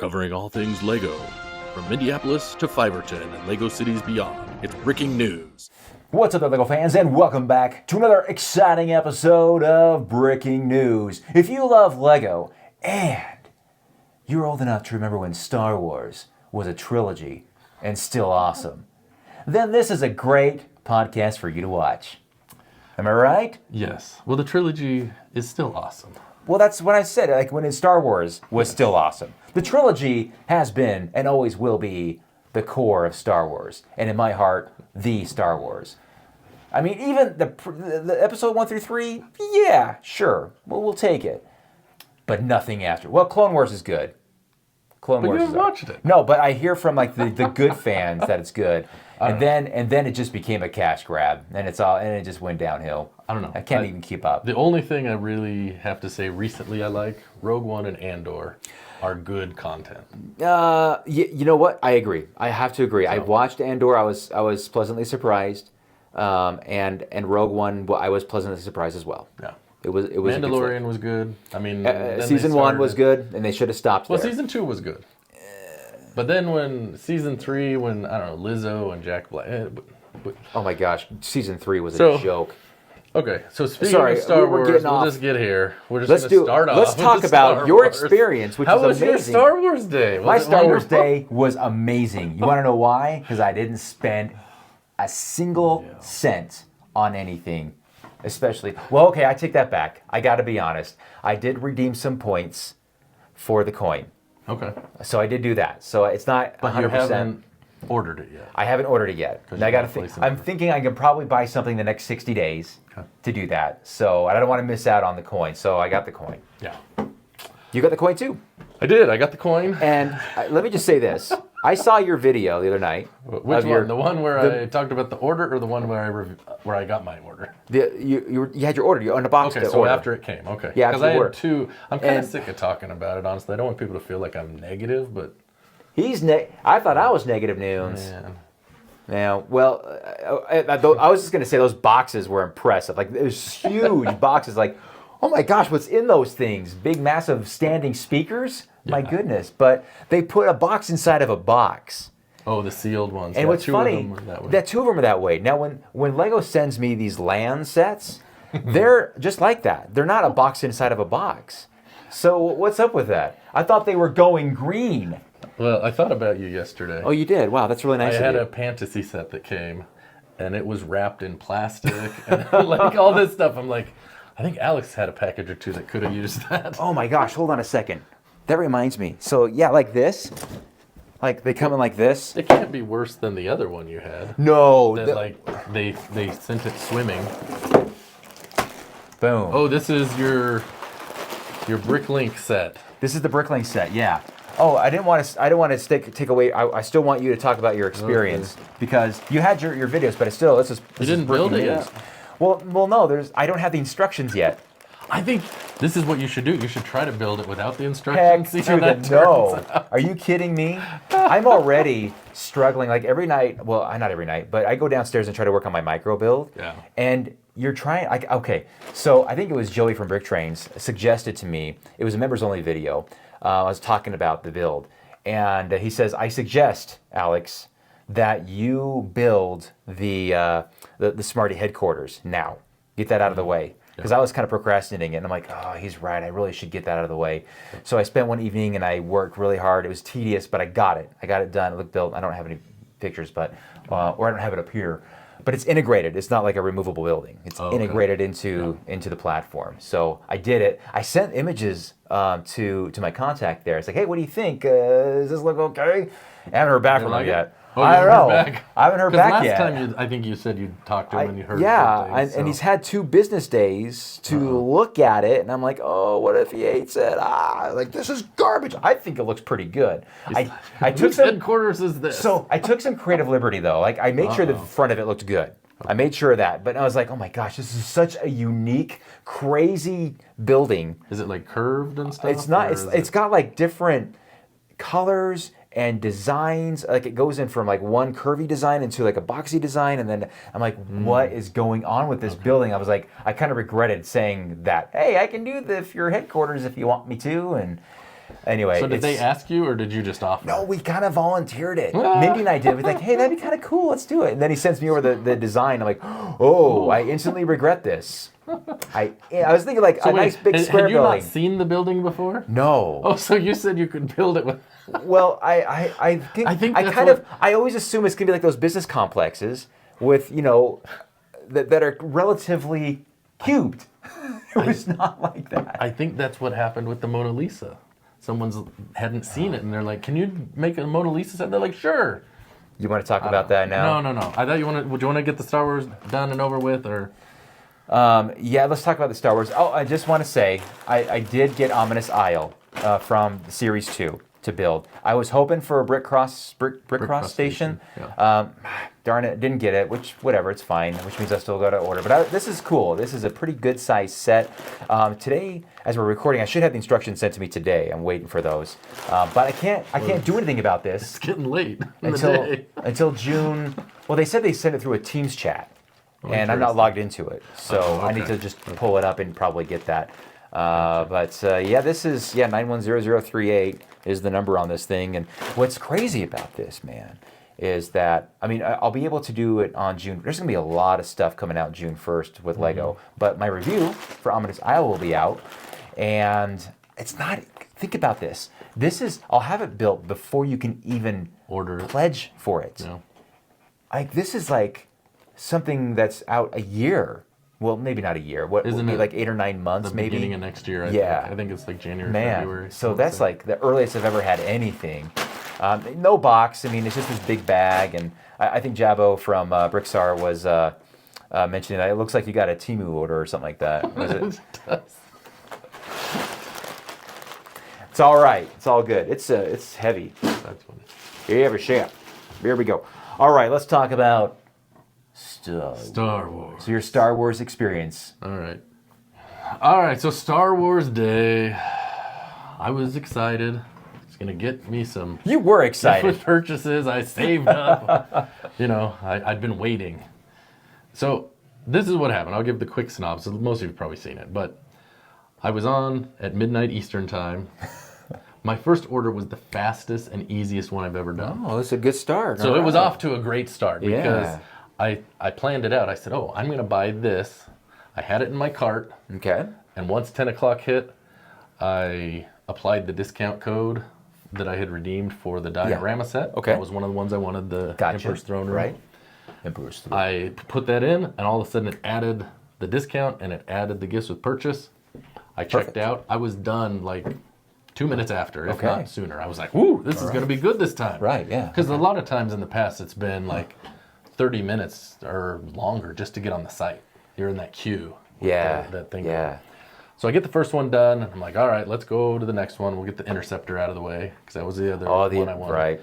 Covering all things LEGO, from Minneapolis to Fiverton and LEGO cities beyond. It's Bricking News. What's up there, LEGO fans, and welcome back to another exciting episode of Bricking News. If you love LEGO, and you're old enough to remember when Star Wars was a trilogy and still awesome, then this is a great podcast for you to watch. Am I right? Yes. Well, the trilogy is still awesome. Well, that's what I said, like when Star Wars was still awesome. The trilogy has been and always will be the core of Star Wars, and in my heart, the Star Wars. I mean, even the episode 1 through 3, yeah, sure, we'll take it. But nothing after. Well, Clone Wars is good. Clone Wars. You haven't watched it. No, but I hear from like the good fans that it's good, and then it just became a cash grab, and it just went downhill. I don't know. I can't even keep up. The only thing I really have to say recently I like, Rogue One and Andor are good content. You know what? I agree. I have to agree. I watched Andor. I was pleasantly surprised, and Rogue One. I was pleasantly surprised as well. Yeah. It was. Mandalorian was good. I mean, season 1 was good, and they should have stopped there. Well, season 2 was good. But then when season 3, when I don't know, Lizzo and Jack Black. Oh my gosh, season 3 was a joke. Okay, so speaking of Star Wars, we'll just get here. We're just going to start off. Let's talk about your experience, which How was amazing. How was your Star Wars day? My Star Wars day was amazing. You want to know why? Because I didn't spend a single cent on anything, especially. Well, okay, I take that back. I got to be honest. I did redeem some points for the coin. Okay. So I did do that. So it's not 100%. But you haven't ordered it yet. I haven't ordered it yet. I got to I'm thinking I can probably buy something the next 60 days to do that. So I don't want to miss out on the coin. So I got the coin. Yeah. You got the coin too? I did. I got the coin. And let me just say this. I saw your video the other night. Which one? The one where I talked about the order, or the one where I got my order? You had your order. You unboxed it. Okay, so order. After it came. Okay. Yeah, because I had two. I'm kind of sick of talking about it, honestly. I don't want people to feel like I'm negative, but I thought I was negative news. Man. Yeah, well, I was just going to say those boxes were impressive. Like, those huge boxes. Like, oh my gosh, what's in those things? Big, massive standing speakers? My goodness. But they put a box inside of a box. Oh, the sealed ones. And what's funny, that 2 of them are that way. Now, when LEGO sends me these LAN sets, they're just like that. They're not a box inside of a box. So what's up with that? I thought they were going green. Well, I thought about you yesterday. Oh, you did? Wow, that's really nice of you. I had a fantasy set that came, and it was wrapped in plastic, and like all this stuff. I'm like, I think Alex had a package or two that could have used that. Oh my gosh, hold on a second. That reminds me. So yeah, like this. Like they come in like this. It can't be worse than the other one you had. No. That they sent it swimming. Boom. Oh, this is your Bricklink set. This is the Bricklink set, yeah. Oh, I don't want to take away. I still want you to talk about your experience because you had your videos, but this is you didn't build it yet. Well, no. I don't have the instructions yet. I think this is what you should do. You should try to build it without the instructions. Heck to the no. Are you kidding me? I'm already struggling. Like every night. Well, not every night, but I go downstairs and try to work on my micro build. Yeah. And you're trying. Okay. So I think it was Joey from Brick Trains suggested to me. It was a members only video. I was talking about the build, and he says, "I suggest, Alex, that you build the Smarty headquarters now. Get that out of the way." Because I was kind of procrastinating it, and I'm like, "Oh, he's right. I really should get that out of the way." So I spent one evening and I worked really hard. It was tedious, but I got it. I got it done. It looked built. I don't have any pictures, but or I don't have it up here. But it's integrated. It's not like a removable building. It's integrated into the platform. So I did it. I sent images to my contact there. It's like, hey, what do you think? Does this look okay? I haven't heard back from him yet. Oh, I don't know. I haven't heard back yet. Last time I think you said you talked to him and you heard. And he's had 2 business days to look at it, and I'm like, oh, what if he hates it? Like this is garbage. I think it looks pretty good. I took some headquarters is this. So I took some creative liberty though. Like I made sure the front of it looked good. I made sure of that, but I was like, oh my gosh, this is such a unique, crazy building. Is it like curved and stuff? It's not. It's got like different colors and designs. Like it goes in from like one curvy design into like a boxy design, and then I'm like, what is going on with this building? I was like, I kind of regretted saying that. Hey, I can do your headquarters if you want me to, and Anyway. So did they ask you, or did you just offer? No, we kind of volunteered it. Mindy and I did. We're like, hey, that'd be kind of cool. Let's do it. And then he sends me over the design. I'm like, oh, I instantly regret this. I was thinking like nice big square had you building. not seen the building before? No. Oh, so you said you could build it with... Well, I think I always assume it's gonna be like those business complexes with that are relatively cubed. It was not like that. I think that's what happened with the Mona Lisa. Someone's hadn't seen it, and they're like, "Can you make a Mona Lisa set?" They're like, "Sure." You want to talk about that now? No. I thought would you want to get the Star Wars done and over with, or? Yeah, let's talk about the Star Wars. Oh, I just want to say, I did get Ominous Isle from Series 2 to build. I was hoping for a Brick Cross Station. Yeah. Darn it, didn't get it, whatever, it's fine, which means I still got to order. But this is cool. This is a pretty good size set. Today, as we're recording, I should have the instructions sent to me today. I'm waiting for those. But I can't do anything about this. It's getting late until June. Well, they said they sent it through a Teams chat. And I'm not logged into it, so I need to just pull it up and probably get that. This is 910038 is the number on this thing. And what's crazy about this, man, is that I'll be able to do it on June. There's gonna be a lot of stuff coming out June 1st with Lego, but my review for Ominous Isle will be out, and it's not. Think about this. I'll have it built before you can even pledge for it. Yeah. This is like something that's out a year. Well, maybe not a year. What Isn't would be it like 8 or 9 months, the maybe? Beginning of next year. I think it's like January, February. So that's like the earliest I've ever had anything. No box. It's just this big bag, and I think Jabo from Bricksar was mentioning that it looks like you got a Temu order or something like that. Was it? It does. It's all right. It's all good. It's heavy. That's funny. Here you have a share. Here we go. All right, let's talk about Star Wars. So your Star Wars experience. All right. So Star Wars Day. I was excited. It's gonna get me some. You were excited. Purchases. I saved up. I'd been waiting. So this is what happened. I'll give the quick synopsis. Most of you've probably seen it, but I was on at midnight Eastern time. My first order was the fastest and easiest one I've ever done. Oh, that's a good start. So it was off to a great start because I planned it out. I said, I'm going to buy this. I had it in my cart. Okay. And once 10 o'clock hit, I applied the discount code that I had redeemed for the diorama set. Okay. That was one of the ones I wanted, the Emperor's Throne Room. Right. Emperor's Throne. I put that in, and all of a sudden it added the discount, and it added the gifts with purchase. I checked out. I was done like 2 minutes after, if not sooner. I was like, "Woo, this is going to be good this time." Right, yeah. Because a lot of times in the past, it's been like 30 minutes or longer just to get on the site. You're in that queue. That thing. Yeah. So I get the first one done. And I'm like, all right, let's go to the next one. We'll get the Interceptor out of the way because that was the other one I wanted. Right.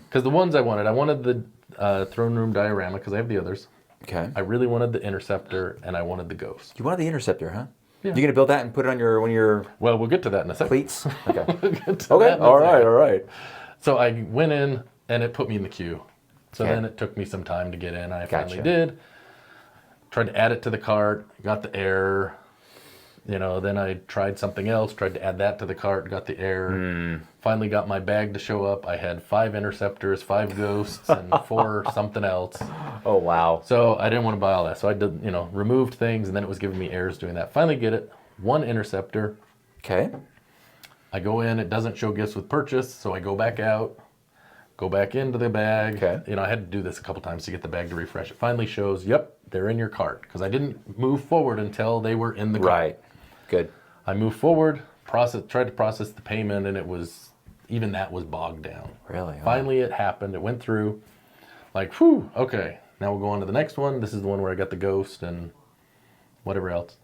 Because the ones I wanted the Throne Room diorama because I have the others. Okay. I really wanted the Interceptor and I wanted the Ghost. You wanted the Interceptor, huh? Yeah. You're gonna build that and put it on one of your Well, we'll get to that in a second. cleats. Okay. Okay. All right. So I went in and it put me in the queue. So then it took me some time to get in. I finally did. Tried to add it to the cart, got the error. Then I tried something else, tried to add that to the cart, got the error. Finally got my bag to show up. I had 5 Interceptors, 5 Ghosts, and 4 something else. Oh, wow. So I didn't want to buy all that. So I did, removed things, and then it was giving me errors doing that. Finally get it. 1 Interceptor. Okay. I go in, it doesn't show gifts with purchase, so I go back out, go back into the bag. Okay. I had to do this a couple times to get the bag to refresh. It finally shows, yep, they're in your cart, because I didn't move forward until they were in the cart. Right. Good. I moved forward, tried to process the payment, and even that was bogged down. Really? Oh. Finally, it happened. It went through. Like, whew, okay. Now we'll go on to the next one. This is the one where I got the Ghost and whatever else.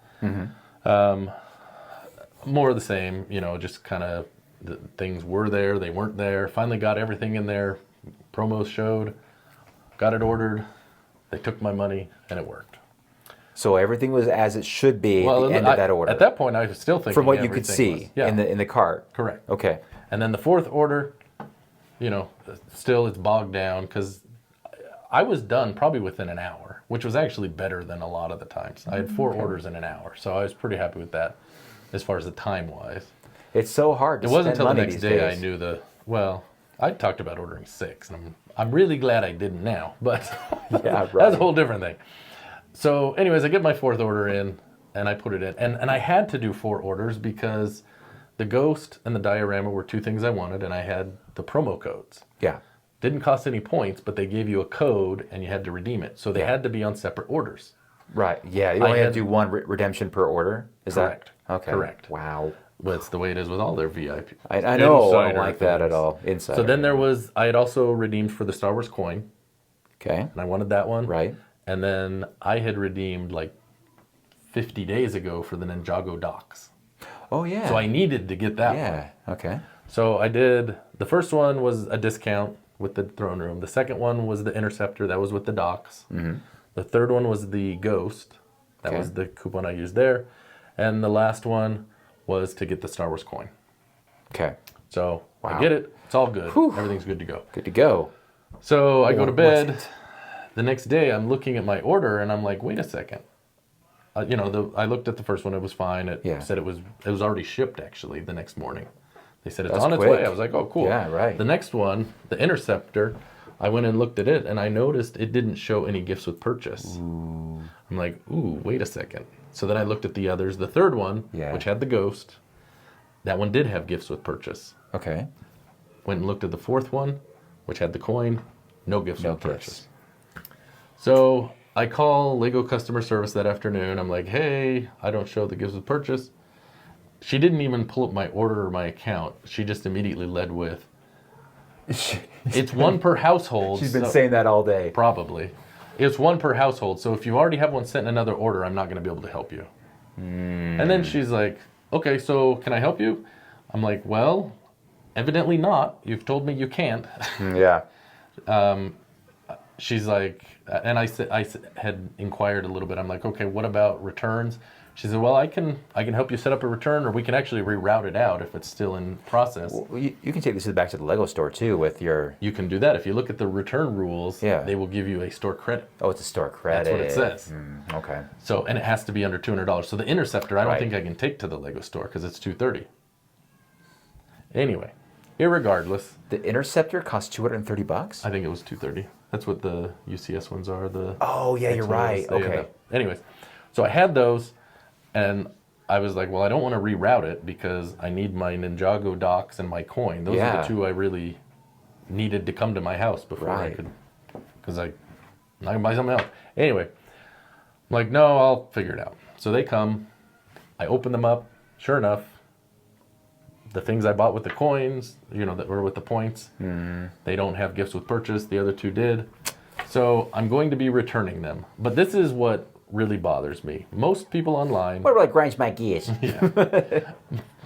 More of the same, just kind of the things were there, they weren't there. Finally got everything in there. Promos showed, got it ordered. They took my money, and it worked. So everything was as it should be at the end of that order. At that point, I was still thinking from what you could see in the cart. Correct. Okay. And then the fourth order, still it's bogged down because I was done probably within an hour, which was actually better than a lot of the times. I had 4 orders in an hour, so I was pretty happy with that as far as the time-wise. It's so hard to It wasn't spend until the money next these day days. I talked about ordering 6, and I'm really glad I didn't now, but Yeah, right. that's a whole different thing. So anyways, I get my 4th order in, and I put it in. And I had to do 4 orders because the ghost and the diorama were 2 things I wanted, and I had the promo codes. Yeah. Didn't cost any points, but they gave you a code, and you had to redeem it. So they had to be on separate orders. Right. Yeah. You only have to do one redemption per order? Correct. Okay. Correct. Wow. But it's the way it is with all their VIP. I know. I don't Insider like that at things. all. Insider. So then I had also redeemed for the Star Wars coin, Okay. and I wanted that one. Right. And then I had redeemed like 50 days ago for the Ninjago docks. Oh, yeah. So I needed to get that one. Yeah. Okay. So I did, the first one was a discount with the throne room. The second one was the Interceptor, that was with the docks. Mm-hmm. The third one was the Ghost, that was the coupon I used there. And the last one was to get the Star Wars coin. Okay. So I get it, it's all good, everything's good to go. Good to go. So I go to bed. What's it? The next day, I'm looking at my order, and I'm like, wait a second. I looked at the first one, it was fine. It said it was already shipped, actually, the next morning. They said it's That's on its quick. way. I was like, oh, cool. Yeah, right. The next one, the Interceptor, I went and looked at it, and I noticed it didn't show any gifts with purchase. Ooh. I'm like, ooh, wait a second. So then I looked at the others. The third one, which had the Ghost, that one did have gifts with purchase. Okay. Went and looked at the fourth one, which had the coin, no gifts with purchase. So I call Lego customer service that afternoon. I'm like, hey, I don't show the gifts with purchase. She didn't even pull up my order or my account. She just immediately led with, it's one per household. She's been saying that all day. Probably. It's one per household. So if you already have one sent in another order, I'm not going to be able to help you. And then she's like, okay, so can I help you? I'm like, well, evidently not. You've told me you can't. Yeah. She's like, and I had inquired a little bit. I'm like, okay, what about returns? She said, well, I can help you set up a return, or we can actually reroute it out if it's still in process. Well, you can take this back to the Lego store too with your... You can do that. If you look at the return rules, they will give you a store credit. Oh, it's a store credit. That's what it says. Okay. So, and it has to be under $200. So the Interceptor, I don't think I can take to the Lego store because it's $230. Anyway, irregardless. The Interceptor costs $230? I think it was $230. That's what the UCS ones are. Oh, yeah, you're right. Okay. Anyways, so I had those, and I was like, well, I don't want to reroute it because I need my Ninjago docks and my coin. Those are the two I really needed to come to my house before I could, because I can buy something else. Anyway, I'm like, no, I'll figure it out. So they come, I open them up. Sure enough, the things I bought with the coins, that were with the points, they don't have gifts with purchase. The other two did. So I'm going to be returning them. But this is what really bothers me. Most people online... What really grinds my gears?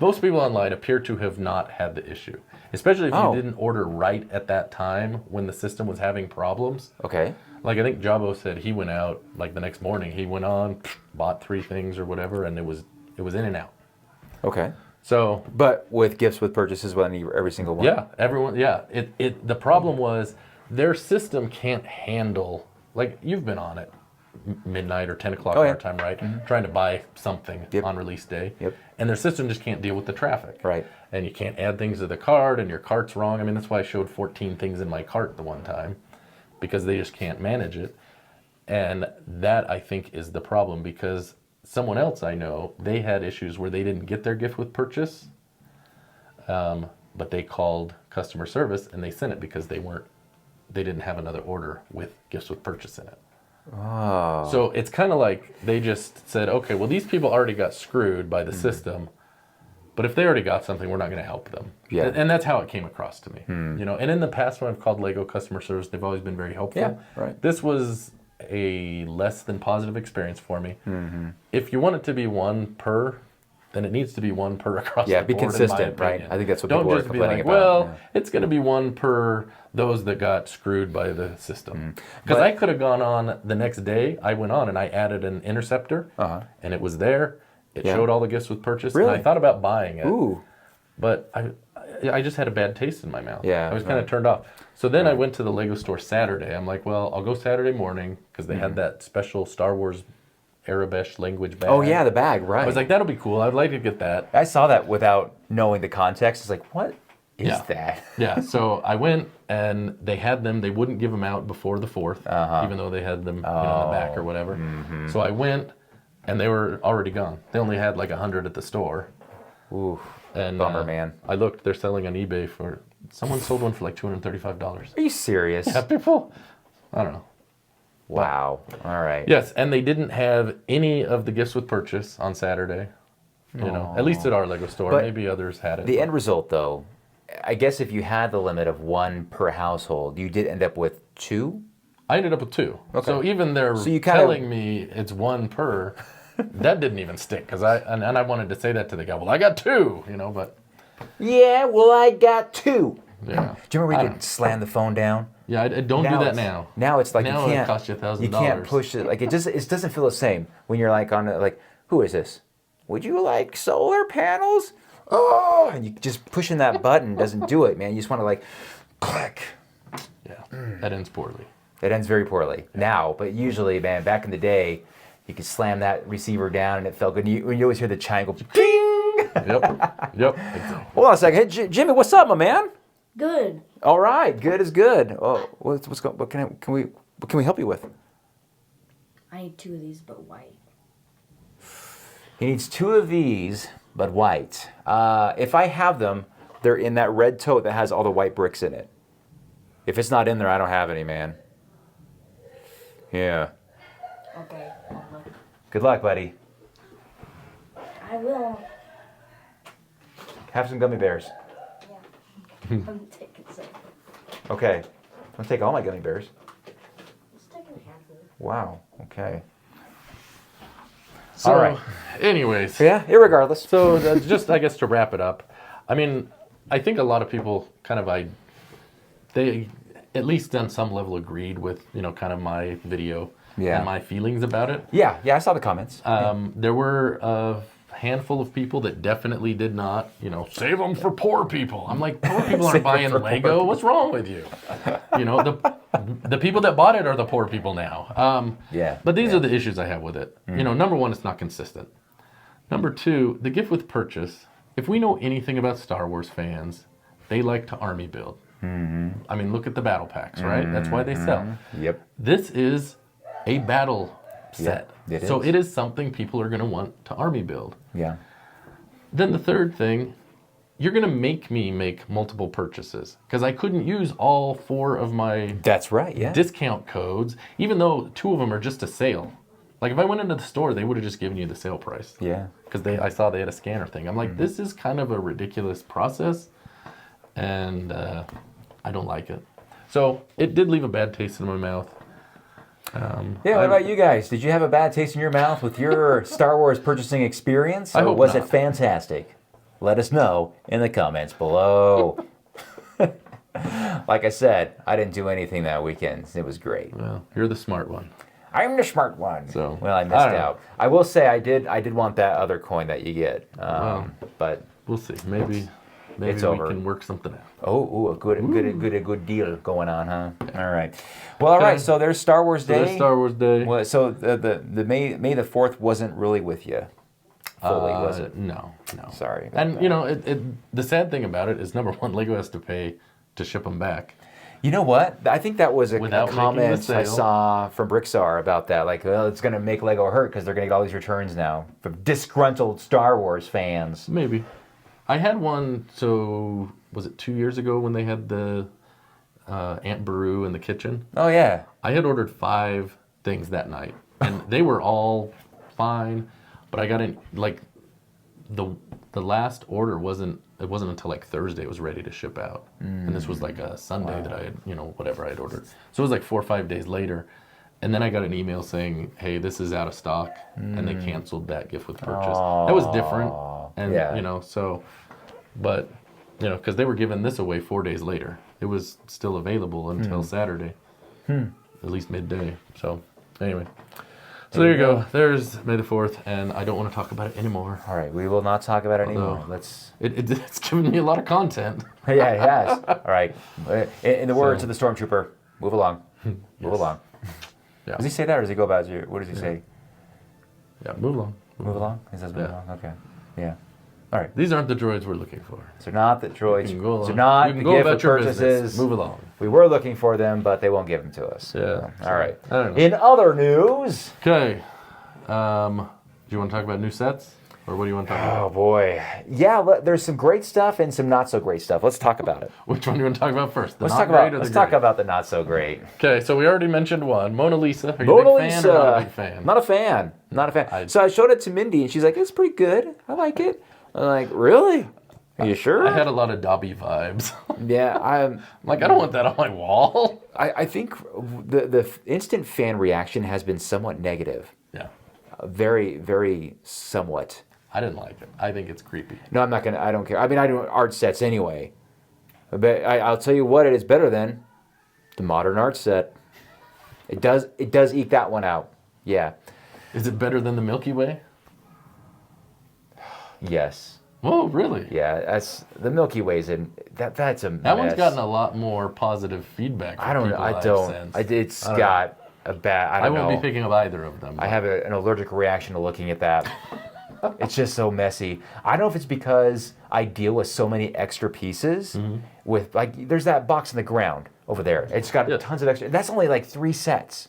Most people online appear to have not had the issue. Especially if you didn't order right at that time when the system was having problems. Okay. Like I think Jabo said he went out, like the next morning, he went on, bought 3 things or whatever, and it was in and out. Okay. So, but with gifts with purchases, every single one. Yeah, everyone. Yeah, the problem was their system can't handle. Like you've been on it, midnight or 10 o'clock our time, right? Trying to buy something on release day, and their system just can't deal with the traffic. Right. And you can't add things to the cart, and your cart's wrong. I mean, that's why I showed 14 things in my cart the one time, because they just can't manage it, and that I think is the problem because. Someone else I know, they had issues where they didn't get their gift with purchase, but they called customer service and they sent it because they didn't have another order with gifts with purchase in it. Oh. So it's kind of like they just said, okay, well, these people already got screwed by the system, but if they already got something, we're not going to help them. Yeah. And that's how it came across to me. And in the past when I've called Lego customer service, they've always been very helpful. Yeah, right. This was a less than positive experience for me. If you want it to be one per, then it needs to be one per across the board. Yeah, be consistent, right? I think that's what people are complaining about. Well, it's going to be one per those that got screwed by the system. Because I could have gone on the next day. I went on and I added an Interceptor, and it was there. It showed all the gifts with purchase, and I thought about buying it. Ooh. But I just had a bad taste in my mouth. Yeah, I was kind of turned off. So then I went to the Lego store Saturday. I'm like, well, I'll go Saturday morning because they had that special Star Wars Arabic language bag. Oh yeah, the bag, right. I was like, that'll be cool. I'd like to get that. I saw that without knowing the context. It's like, what is that? Yeah, so I went and they had them. They wouldn't give them out before the 4th, even though they had them in the back or whatever. So I went and they were already gone. They only had like 100 at the store. Ooh, and bummer, man. I looked, they're selling on eBay for, someone sold one for like $235. Are you serious? Yeah, people, I don't know. Wow. All right. Yes, and they didn't have any of the gifts with purchase on Saturday. You know, at least at our Lego store. But maybe others had it. The end result, though, I guess if you had the limit of 1 per household, you did end up with 2? I ended up with 2. Okay. So even they're telling me it's 1 per, that didn't even stick. Because I wanted to say that to the guy. Well, I got 2, you know, but. Yeah, well, I got 2. Yeah. Do you remember we could slam the phone down? Yeah, I don't do that now. Now it's like now you can't. It costs you $1,000. You can't push it. Like it doesn't feel the same when you're like on like, who is this? Would you like solar panels? Oh, and you just pushing that button doesn't do it, man. You just want to like, click. Yeah, that ends poorly. It ends very poorly now, but usually, man, back in the day, you could slam that receiver down and it felt good. And you always hear the chime go, ding. Yep. Exactly. Hold on a second. Hey, Jimmy, what's up, my man? Good. All right, good is good. Oh, what's going? What can we help you with? I need 2 of these, but white. He needs 2 of these, but white. If I have them, they're in that red tote that has all the white bricks in it. If it's not in there, I don't have any, man. Yeah. Okay, I'll look. Good luck, buddy. I will. Have some gummy bears. Yeah. I'm taking some. Okay. I'll take all my gummy bears. Just taking half of it. Wow. Okay. So, all right. Anyways. Yeah, irregardless. So just, I guess, to wrap it up, I mean, I think a lot of people kind of, they at least on some level agreed with, you know, kind of my video and my feelings about it. Yeah, I saw the comments. There were a handful of people that definitely did not, you know, save them for poor people. I'm like, poor people aren't buying Lego. What's wrong with you? You know, the people that bought it are the poor people now. But these are the issues I have with it. You know, number 1, it's not consistent. Number 2, the gift with purchase. If we know anything about Star Wars fans, they like to army build. I mean, look at the battle packs, right? That's why they sell. Yep. This is a battle set. It so is. it is something people are going to want to army build. Yeah. Then the third thing, you're going to make me make multiple purchases because I couldn't use all 4 of my That's right, yeah. discount codes, even though 2 of them are just a sale. Like if I went into the store, they would have just given you the sale price. Yeah. Because I saw they had a scanner thing. I'm like, this is kind of a ridiculous process, and I don't like it. So it did leave a bad taste in my mouth. What about you guys? Did you have a bad taste in your mouth with your Star Wars purchasing experience? I Or hope was not. it fantastic? Let us know in the comments below. Like I said, I didn't do anything that weekend. It was great. Well, you're the smart one. I'm the smart one. So, well, I missed I don't know. out. I will say I did want that other coin that you get. But We'll see. Maybe It's we over. can work something out. a good deal going on, huh? All right. Well, all right. So there's Star Wars Day. There's Star Wars Day. Well, so the May the 4th wasn't really with you fully, was it? No. Sorry. about And that. you know, the sad thing about it is number 1, Lego has to pay to ship them back. You know what? I think that was a Without making the comment I sale. saw from Brickstar about that. Like, well, it's going to make Lego hurt because they're going to get all these returns now from disgruntled Star Wars fans. Maybe. I had one. So was it 2 years ago when they had the Aunt Beru in the kitchen? Oh yeah. I had ordered 5 things that night, and they were all fine. But I got in like the last order wasn't until like Thursday it was ready to ship out, and this was like a Sunday that I had, you know, whatever I had ordered. So it was like 4 or 5 days later, and then I got an email saying, "Hey, this is out of stock," and they canceled that gift with purchase. That was different, and you know, so, but you know, because they were giving this away 4 days later, it was still available until Saturday, at least midday. So anyway. So there you go. There's May the 4th, and I don't want to talk about it anymore. All right, we will not talk about it anymore. Although- Let's. It's given me a lot of content. Yeah, it has. All right. In the words of the stormtrooper, move along. Move along. Yeah. Does he say that, or does he go about you? What does he say? Yeah, move along. Move along? He says move along? Okay. Yeah. All right. These aren't the droids we're looking for. So not the droids. You can go along. So not You can the go gift about of your purchases. business. Move along. We were looking for them, but they won't give them to us. Yeah. So, all right. I don't know. In other news. Okay. Do you want to talk about new sets? Or what do you want to talk about? Oh, boy. Yeah, there's some great stuff and some not so great stuff. Let's talk about it. Which one do you want to talk about first? Let's talk about the not so great. Okay, so we already mentioned one. Mona Lisa. Are you Mona a big fan or not a Lisa. big fan? Not a fan. Not a fan. So I showed it to Mindy, and she's like, it's pretty good. I like it. I'm like, really? Are you sure? I had a lot of Dobby vibes. Yeah, I'm like, I don't want that on my wall. I think the instant fan reaction has been somewhat negative. Yeah. Very, very somewhat. I didn't like it. I think it's creepy. No, I don't care. I mean, I do art sets anyway. But I'll tell you what, it is better than the modern art set. It does eke that one out. Yeah. Is it better than the Milky Way? Yes. Oh, really? Yeah, that's the Milky Way's in that's a mess. That one's gotten a lot more positive feedback. From I don't. people I I've don't. sensed. It's I don't got a bad. I don't know. won't be picking up either of them. I have an allergic reaction to looking at that. It's just so messy. I don't know if it's because I deal with so many extra pieces. With like, there's that box in the ground over there. It's got tons of extra. That's only like 3 sets.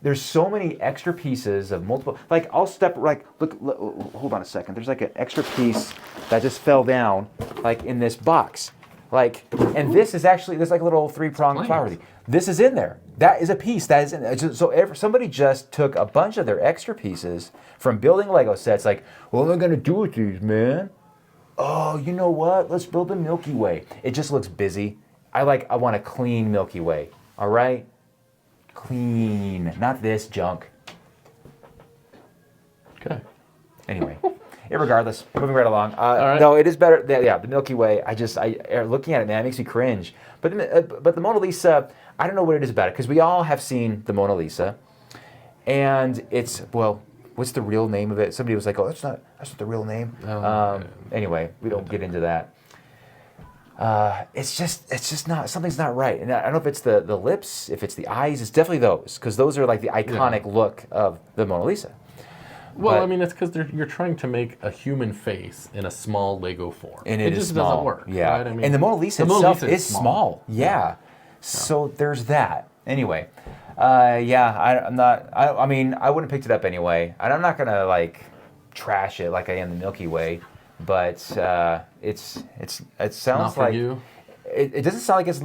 There's so many extra pieces of multiple. Like I'll look. Hold on a second. There's like an extra piece that just fell down, like in this box. Like, and this is actually there's like a little 3-pronged flower thing. This is in there. That is a piece. That is in there. So somebody just took a bunch of their extra pieces from building Lego sets. Like, what am I gonna do with these, man? Oh, you know what? Let's build a Milky Way. It just looks busy. I want a clean Milky Way. All right, clean, not this junk. Okay. Anyway. Regardless, moving right along. right. No, it is better. Yeah, the Milky Way. Looking at it, man, it makes me cringe. But the Mona Lisa, I don't know what it is about it because we all have seen the Mona Lisa, and it's what's the real name of it? Somebody was like, oh, that's not the real name. Anyway, we don't get into that. It's just not, something's not right. And I don't know if it's the lips, if it's the eyes. It's definitely those because those are like the iconic look of the Mona Lisa. Well, I mean, it's because you're trying to make a human face in a small Lego form. And it is just small. doesn't work. Yeah. Right? I mean, and the Mona Lisa itself is small. Yeah. So there's that. Anyway, I'm not. I mean, I wouldn't have picked it up anyway. And I'm not gonna like trash it like I am the Milky Way. But it sounds not for like you. It doesn't sound like it's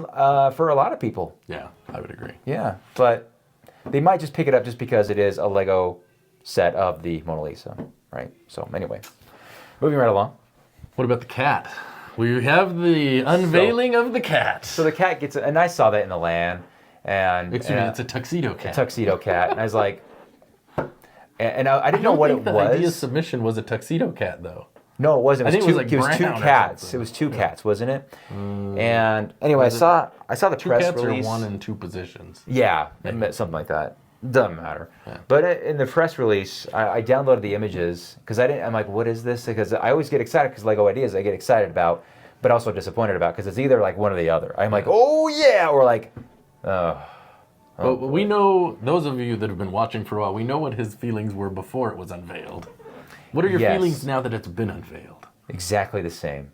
for a lot of people. Yeah, I would agree. Yeah, but they might just pick it up just because it is a Lego set of the Mona Lisa, right? So anyway, moving right along. What about the cat? We have the unveiling of the cat. So the cat gets, and I saw that in the LAN, and Excuse me, it's a tuxedo cat. A tuxedo cat, and I was like, and I didn't know what it was. The idea submission was a tuxedo cat, though. No, it wasn't. It was it was 2 cats. It was 2 cats, wasn't it? And anyway, I saw the 2 press cats release. Or 1 in 2 positions. Yeah, something like that. Doesn't matter. Yeah. But in the press release, I downloaded the images because I'm like, what is this? Because I always get excited because Lego ideas I get excited about, but also disappointed about because it's either like one or the other. I'm like, oh yeah, or like, oh. But we know, those of you that have been watching for a while, we know what his feelings were before it was unveiled. What are your feelings now that it's been unveiled? Exactly the same.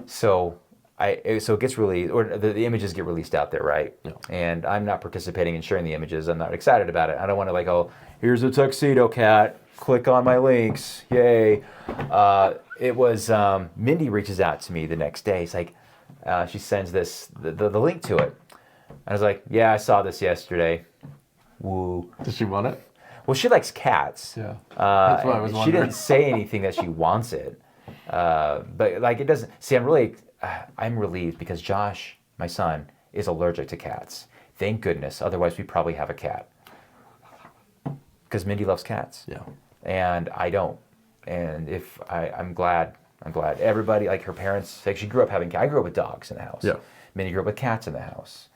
So it gets released, or the images get released out there, right? Yeah. And I'm not participating in sharing the images. I'm not excited about it. I don't want to like, oh, here's a tuxedo cat. Click on my links. Yay. It was, Mindy reaches out to me the next day. It's like, she sends the link to it. I was like, yeah, I saw this yesterday. Woo. Does she want it? Well, she likes cats. Yeah. That's what I was wondering. She didn't say anything that she wants it. But like it doesn't, see, I'm relieved because Josh, my son, is allergic to cats. Thank goodness. Otherwise, we probably have a cat. Because Mindy loves cats. Yeah. And I don't. And I'm glad. Everybody, like her parents, like she grew up having cats. I grew up with dogs in the house. Yeah. Mindy grew up with cats in the house.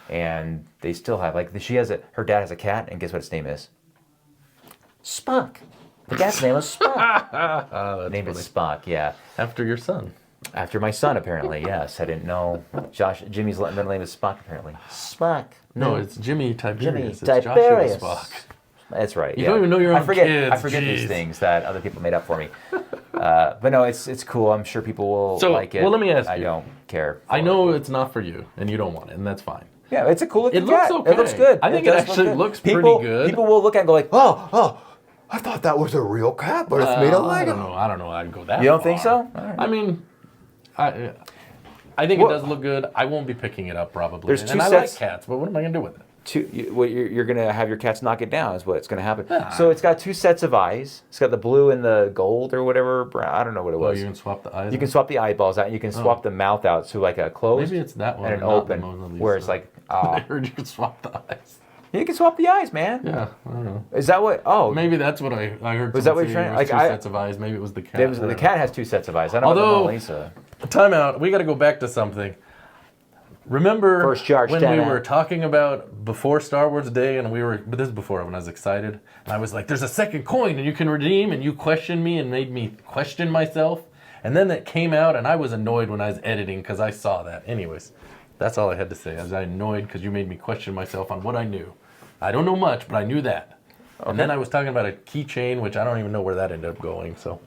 And they still have, like, her dad has a cat, and guess what its name is? Spock. The cat's name is Spock. Named it Spock, yeah. After your son. After my son, apparently, yes. I didn't know. Jimmy's middle name is Spock, apparently. Spock. No, it's Jimmy Tiberius. Jimmy it's Tiberius. Joshua Spock. That's right. You don't even know your own kids. I forget these Jeez. things that other people made up for me. But no, it's cool. I'm sure people will like it. Well, let me ask you. I don't care. I know it's not for you, and you don't want it, and that's fine. Yeah, it's a cool looking It looks cat. okay. It looks good. I think it actually looks pretty good. People will look at it and go like, oh, I thought that was a real cat, but it's made of Lego. I don't know. I'd go that. You don't far. think so? Right. I mean, I think it does look good. I won't be picking it up probably. There's two and I sets. like cats, but what am I gonna do with it? You're going to have your cats knock it down is what's going to happen. Yeah. So it's got two sets of eyes. It's got the blue and the gold or whatever. Brown. I don't know what it Well, was. you can swap the eyes. You can swap the eyeballs out. And you can swap the mouth out to like a closed Maybe it's that one and an and not the open, Mona Lisa. where it's like, I heard you could swap the eyes. you can swap the eyes, man. Yeah, I don't know. Is that what? Oh, Maybe that's what I heard. Was that what you're saying. trying- Two like, sets of eyes. Maybe it was the cat. the cat has two sets of eyes. I don't know Although- about the Mona Lisa. Time out. We got to go back to something. Remember First charge, when time we out. were talking about before Star Wars Day, and but this is before when I was excited, and I was like, "There's a second coin, and you can redeem," and you questioned me and made me question myself, and then that came out, and I was annoyed when I was editing because I saw that. Anyways, that's all I had to say. I was annoyed because you made me question myself on what I knew. I don't know much, but I knew that. Okay. And then I was talking about a keychain, which I don't even know where that ended up going. So,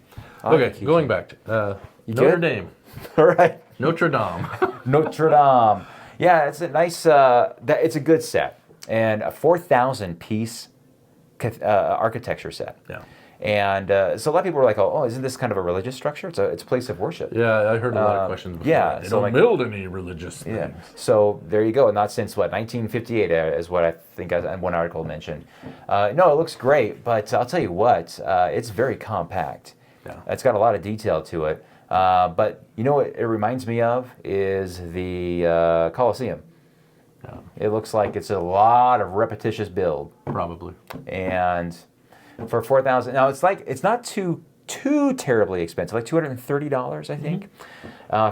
okay, going back to Notre Dame. All right. Notre Dame. Notre Dame. Yeah, it's a nice. It's a good set, and a 4,000 piece architecture set. Yeah. And so a lot of people were like, "Oh, isn't this kind of a religious structure? It's a place of worship." Yeah, I heard a lot of questions before. yeah, They so don't like- build any religious things. Yeah. So there you go. Not since what 1958 is what I think one article mentioned. No, it looks great, but I'll tell you what, it's very compact. Yeah. It's got a lot of detail to it. But you know what it reminds me of is the Colosseum. Yeah, It looks like it's a lot of repetitious build, probably. and for 4,000. Now it's not too terribly expensive, like $230, I think,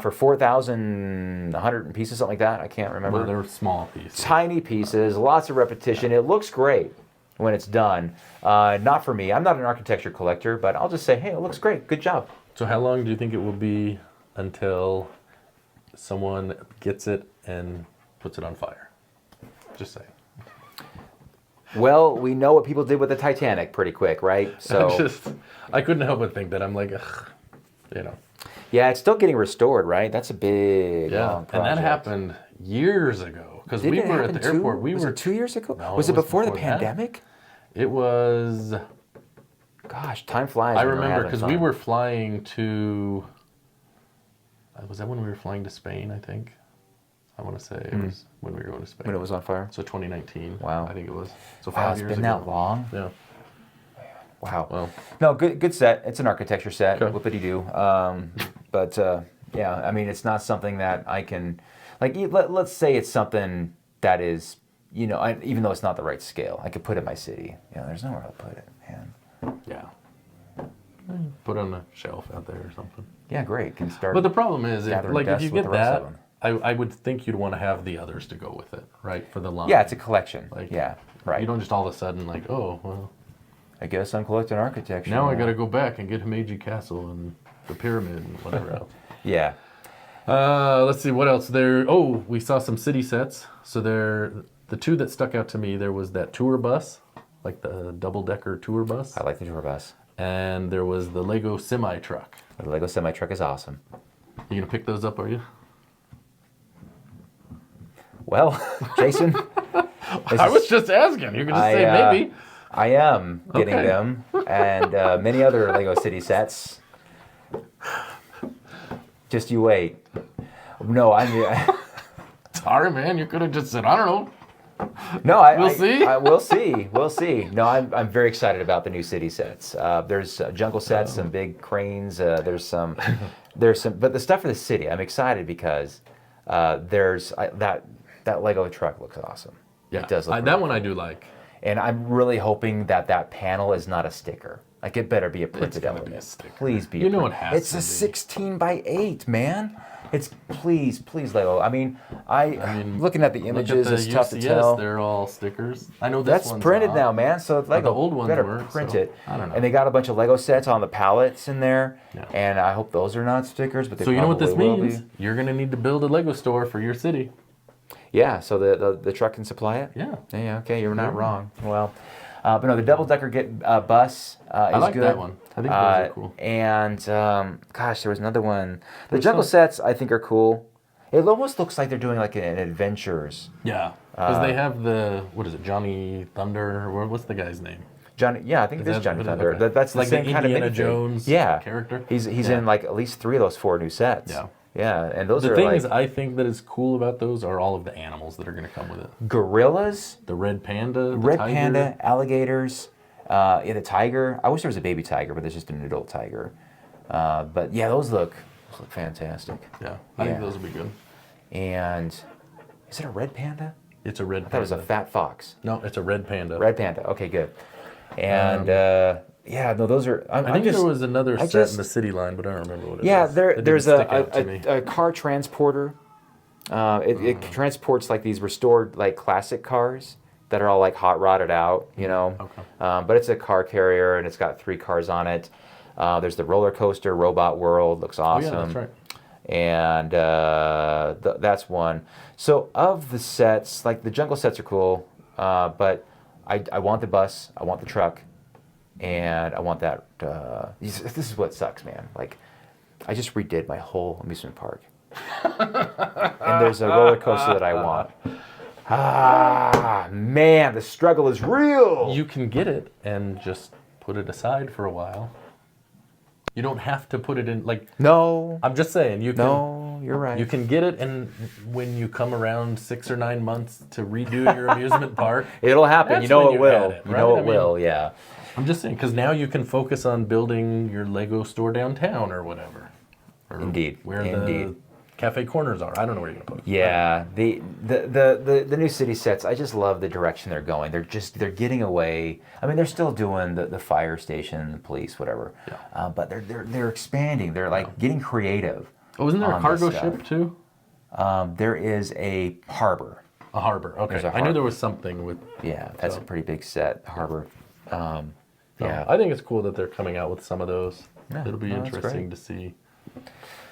for 4,100 pieces, something like that. I can't remember. Well, they're small pieces. Tiny pieces, lots of repetition. It looks great when it's done. Not for me. I'm not an architecture collector, but I'll just say, hey, it looks great. Good job. So how long do you think it will be until someone gets it and puts it on fire? Just saying. Well, we know what people did with the Titanic pretty quick, right? So I couldn't help but think that. I'm like, ugh, you know. yeah, it's still getting restored, right? That's a big long And project. that happened years ago because we Didn't it were at happen the airport. Was it 2 years ago? No, Was it it was before the before that. pandemic? It was. Gosh, time flies. I when we're remember having because we fun. were flying to. Was that when we were flying to Spain? I think. I want to say it was when we were going to Spain. when it was on fire. So 2019. Wow. I think it was. So Wow, 5 it's years been ago. that long. Yeah. Wow. Well. No, good set. It's an architecture set. Okay. Whoopity doo. But yeah, I mean, it's not something that I can, like. Let's say it's something that is, even though it's not the right scale, I could put it in my city. There's nowhere to put it, man. Yeah. Put it on a shelf out there or something. Yeah, great. Can start. But the problem is, if gathering you dust with get the rest of that, them. I would think you'd want to have the others to go with it, right? For the line. Yeah, it's a collection. Like, yeah, right. You don't just all of a sudden like, oh, well, I guess I'm collecting architecture. now I got to go back and get Himeji Castle and the pyramid and whatever else. Yeah. Let's see what else there. Oh, we saw some city sets. So the two that stuck out to me, there was that tour bus, like the double-decker tour bus, I like the tour bus. and there was the Lego semi truck. The Lego semi truck is awesome. You gonna pick those up? Are you? Well, Jason, I was just asking. You can just say maybe. I am getting Okay. them, and many other Lego City sets. Just you wait. No, Sorry, man. You could have just said, I don't know. no. We'll see? We'll see. We'll see. No, I'm very excited about the new city sets. There's jungle sets, some big cranes. There's some, but the stuff for the city, I'm excited because there's that Lego truck looks awesome. Yeah, It does look that really one I cool. do like. And I'm really hoping that panel is not a sticker. Like, it better be a printed gotta be element. a sticker. Please be. You know it has It's to a be. 16 by 8, man. It's please Lego. I mean, looking at the images, Look at it's the tough to UCS, tell. They're all stickers. I know this That's one's printed not. now, man. So it's Lego. the old ones better weren't, print so it. I don't know. And they got a bunch of Lego sets on the pallets in there. Yeah. And I hope those are not stickers, but they So you know what this probably will means? be. You're gonna need to build a Lego store for your city. Yeah. So the truck can supply it. Yeah. Yeah. Okay. You're not wrong. Well. But no, the double-decker bus is I like good. that one. I think those are cool. And gosh, there was another one. The jungle sets I think are cool. It almost looks like they're doing like an adventures. Yeah, because they have the, what is it, Johnny Thunder? Or what's the guy's name? Johnny, yeah, I think it is Johnny Thunder. Okay. That's the like same the kind of Indiana minifig. Jones character. He's in like at least 3 of those 4 new sets. Yeah. Yeah, and those The are thing like is, I think that is cool about those are all of the animals that are going to come with it. gorillas, The red panda, the red tiger. panda, alligators, the tiger. I wish there was a baby tiger, but there's just an adult tiger. But yeah, those look fantastic. Yeah, I think those would be good. And is it a red panda? It's a red I thought panda. it was a fat fox. No, it's a red panda. Red panda. Okay, good. And yeah, no, those are. I think there was another set in the city line, but I don't remember what it was. Yeah, It didn't there's stick out to me. a car transporter. It transports like these restored like classic cars that are all like hot rodded out, you know. Okay. But it's a car carrier and it's got 3 cars on it. There's the roller coaster, Robot World, looks awesome. Oh, yeah, that's right. And that's one. So of the sets, like the jungle sets are cool, but I want the bus, I want the truck, and I want that. This is what sucks, man. Like, I just redid my whole amusement park, and there's a roller coaster that I want. Ah, man, the struggle is real. You can get it and just put it aside for a while. You don't have to put it in, like... No. I'm just saying, you can... No, you're right. You can get it, and when you come around 6 or 9 months to redo your amusement park... It'll happen. That's You know when it you will. add it, You right? know I it mean, will, yeah. I'm just saying, because now you can focus on building your Lego store downtown or whatever. Or Indeed. Where Indeed. the cafe corners are. I don't know where you're going to put it. Yeah, the new city sets, I just love the direction they're going. They're getting away. I mean, they're still doing the fire station, the police, whatever. Yeah. But they're expanding. They're like getting creative. Oh, isn't there a on cargo this stuff. ship too? There is a harbor. A harbor. Okay. There's a I knew harbor. there was something with... Yeah, that's a pretty big set, harbor. Yeah. I think it's cool that they're coming out with some of those. Yeah, It'll be no, that's interesting great. to see.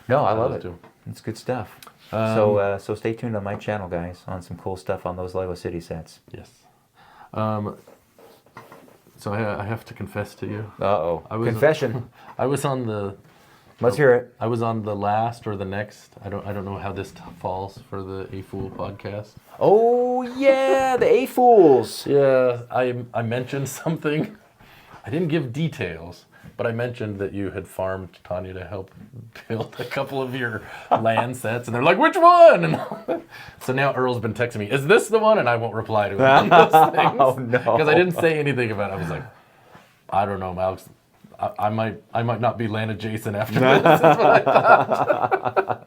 No, I how love those it. do. It's good stuff. So stay tuned on my channel, guys, on some cool stuff on those Lego City sets. Yes. So I have to confess to you. Uh-oh. I was- Confession. I was on the... Let's hear it. I was on the last or the next. I don't know how this falls for the A Fool podcast. Oh, yeah, the A-Fools. Yeah, I mentioned something. I didn't give details, but I mentioned that you had farmed Tanya to help build a couple of your land sets, and they're like, "Which one?" And so now Earl's been texting me, "Is this the one?" And I won't reply to him on those things. Oh, no. Because I didn't say anything about it. I was like, "I don't know, Alex. I might not be land adjacent after this." That's what I thought.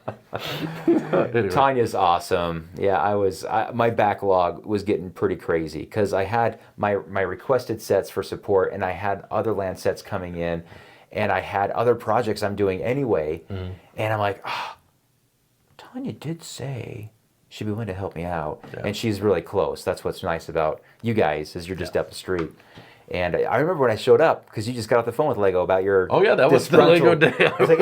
Anyway. Tanya's awesome. Yeah, my backlog was getting pretty crazy because I had my requested sets for support, and I had other land sets coming in, and I had other projects I'm doing anyway, and I'm like, Tanya did say she'd be willing to help me out, and she's really close. That's what's nice about you guys is you're just up the street. And I remember when I showed up, because you just got off the phone with Lego about your... Oh yeah, that was the Lego day. I was like,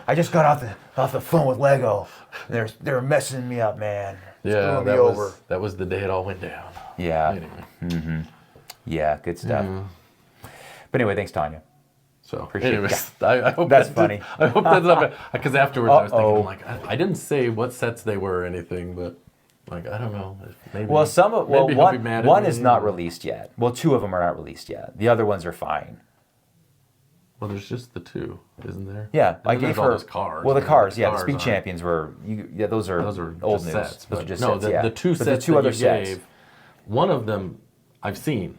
I just got off the phone with Lego. They're messing me up, man. Yeah, Screwing me over. that was the day it all went down. Yeah. Anyway, Yeah, good stuff. But anyway, thanks, Tanya. so Appreciate it. anyways, I hope That's that funny. I hope that's not because afterwards I was thinking, Uh-oh. I'm like, I didn't say what sets they were or anything, but like I don't know. Maybe, Well, maybe he'll be mad at one me. is not released yet. Well, 2 of them are not released yet. The other ones are fine. Well, there's just the 2, isn't there? Yeah, And I then gave there's all her those cars. Well, the I mean, cars, yeah, the cars Speed aren't- Champions were. Those are old just news. sets. Those are but just no, sets. the, Yeah. the 2 But sets the 2 that other you sets. gave, one of them I've seen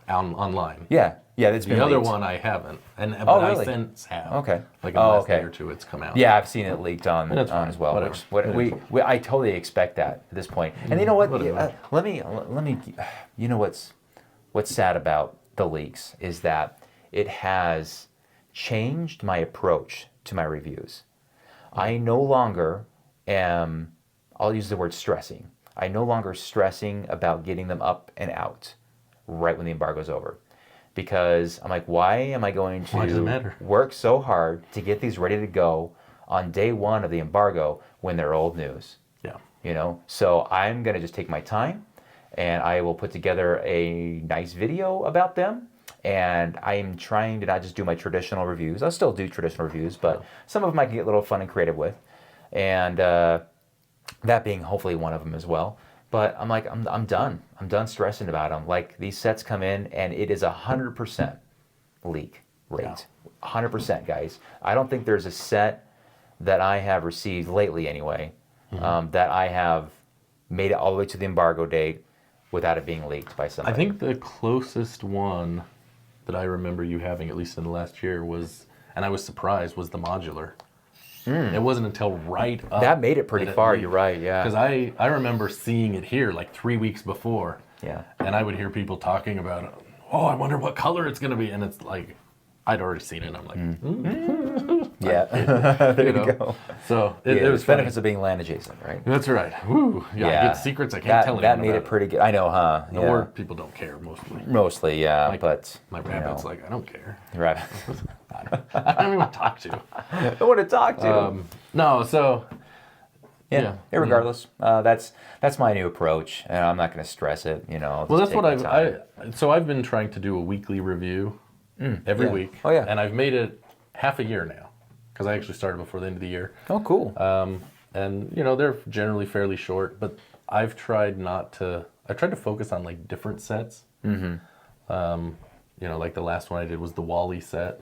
online. Yeah, it's been The other leaked. one I haven't, but really? I since have. Okay. Like in the Oh, last okay. day or 2, it's come out. Yeah, I've seen it leaked on And it's fine, as well. whatever. I totally expect that at this point. And you know what? Whatever. Let me. You know what's sad about the leaks is that it has changed my approach to my reviews. I no longer am. I'll use the word stressing. I no longer stressing about getting them up and out right when the embargo's over. Because I'm like, why am I going Why does it to matter? work so hard to get these ready to go on day 1 of the embargo when they're old news? Yeah. So I'm going to just take my time and I will put together a nice video about them. And I am trying to not just do my traditional reviews. I'll still do traditional reviews, but some of them I can get a little fun and creative with. And that being hopefully one of them as well. But I'm like, I'm done. I'm done stressing about them. Like, these sets come in and it is 100% leak rate. 100%, guys. I don't think there's a set that I have received lately anyway, that I have made it all the way to the embargo date without it being leaked by somebody. I think the closest one that I remember you having, at least in the last year, was, and I was surprised, was the modular. It wasn't until right up. That made it pretty far, you're right, yeah. Because I remember seeing it here like 3 weeks before. Yeah. And I would hear people talking about it. Oh, I wonder what color it's going to be. And it's like, I'd already seen it. And I'm like, yeah. There you go. So it was benefits of being land adjacent, right? That's right. Woo. Yeah, I get secrets I can't tell anyone That made about it pretty good. I know, huh? Yeah. Or people don't care mostly. Mostly, yeah. Like, but my rabbit's like, I don't care. Rabbit. I don't even want to talk to. I don't want to talk to him. No, so yeah. Regardless, that's my new approach, and I'm not going to stress it. You know. Well, that's what I've been trying to do a weekly review every week. Oh yeah. And I've made it half a year now, because I actually started before the end of the year. Oh, cool. And you know, they're generally fairly short, but I've tried to focus on like different sets. You know, like the last one I did was the Wally set.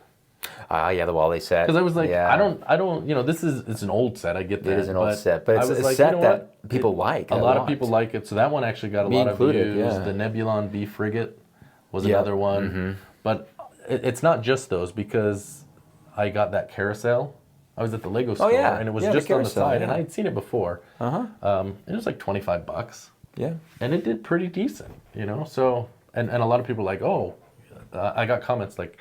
Yeah, the Wally set. Because I was like, I don't, you know, it's an old set. I get that. It is an old set, but it's a set that people like. A lot of people like it. So that one actually got a lot of views. Yeah. The Nebulon B Frigate was another one. But it's not just those, because I got that carousel. I was at the Lego store, and it was just on the side, and I had seen it before. It was like $25. Yeah. And it did pretty decent, you know. So, and a lot of people were like, oh, I got comments like,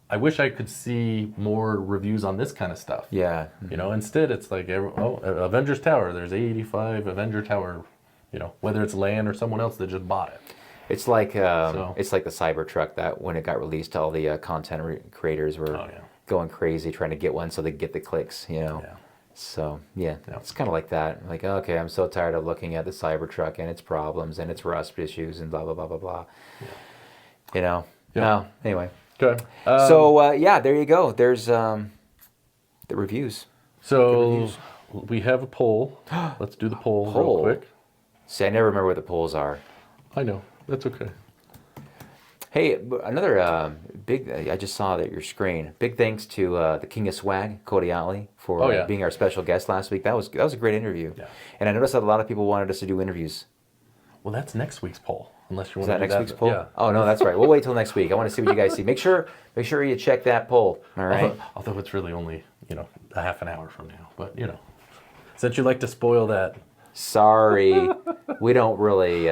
I wish I could see more reviews on this kind of stuff. Yeah. You know, instead it's like, Avengers Tower, there's 85 Avenger Tower, you know, whether it's Land or someone else that just bought it. It's like it's like the Cybertruck that when it got released, all the content creators were going crazy trying to get one so they could get the clicks, you know. Yeah. So, it's kind of like that. Like, okay, I'm so tired of looking at the Cybertruck and its problems and its rust issues and blah, blah, blah, blah, blah. Yeah. You know? Yeah. No, anyway. Okay. So, there you go. There's the reviews. So, we have a poll. Let's do the poll real quick. See, I never remember what the polls are. I know. That's okay. Hey, another big, I just saw that your screen. Big thanks to the King of Swag, Cody Otley, for being our special guest last week. That was a great interview. Yeah. And I noticed that a lot of people wanted us to do interviews. Well, that's next week's poll. Unless you want to do that. Is that next week's poll? Yeah. Oh, no, that's right. We'll wait till next week. I want to see what you guys see. Make sure you check that poll, all right? Although it's really only, you know, a half an hour from now. But, you know, since you like to spoil that. Sorry. We don't really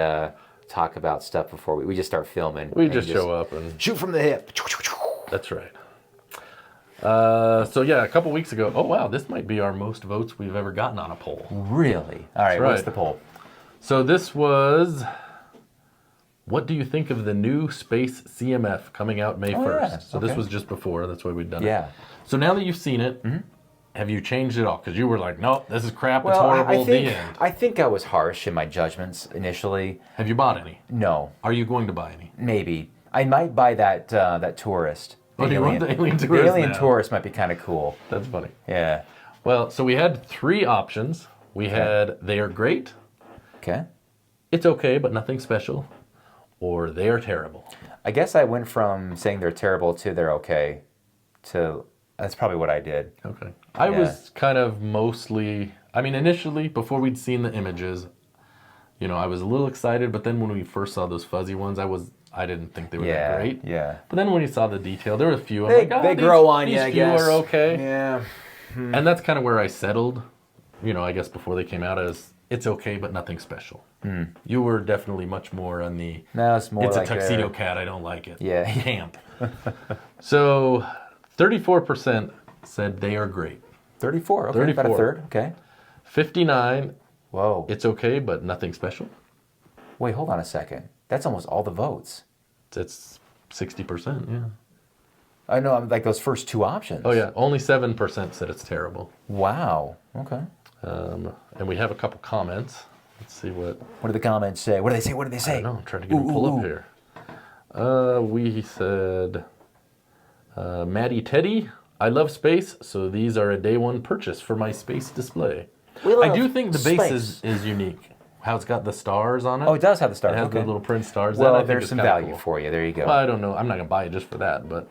talk about stuff before we just start filming. We just show up and shoot from the hip. That's right. So yeah, a couple weeks ago. Oh wow, this might be our most votes we've ever gotten on a poll. Really? All right. What's the poll? So this was, what do you think of the new Space CMF coming out May 1st? Yeah. So this was just before. That's why we'd done it. Yeah. So now that you've seen it, have you changed it all? Because you were like, no, this is crap. It's horrible. The end. I think I was harsh in my judgments initially. Have you bought any? No. Are you going to buy any? Maybe. I might buy that tourist. Oh, do you want the alien tourist? The alien tourist might be kind of cool. That's funny. Yeah. Well, so we had 3 options. We had they are great. Okay. It's okay, but nothing special. Or they are terrible. I guess I went from saying they're terrible to they're okay to that's probably what I did. Okay. I was kind of mostly, I mean, initially, before we'd seen the images, you know, I was a little excited, but then when we first saw those fuzzy ones, I didn't think they were that great. Yeah. But then when you saw the detail, there were a few. They grow on you, I guess. These few are okay. Yeah. And that's kind of where I settled, you know, I guess before they came out as, it's okay, but nothing special. You were definitely much more on the, no, it's more like a tuxedo cat, I don't like it. Yeah. Camp. So 34% said they are great. 34, okay. 34. About a third, okay. 59, whoa. It's okay, but nothing special. Wait, hold on a second. That's almost all the votes. It's 60%, yeah. I know, like those first 2 options. Oh, yeah. Only 7% said it's terrible. Wow. Okay. And we have a couple comments. Let's see what do the comments say? What do they say? What do they I say? don't know. I'm trying to get them pull up here. We said, Maddie Teddy, I love space, so these are a day one purchase for my space display. I do think the base is unique. How it's got the stars on it. Oh, it does have the stars. It has okay. the little print stars. Well, that, I think, there's is some kinda value cool. for you. There you go. Well, I don't know. I'm not going to buy it just for that, but...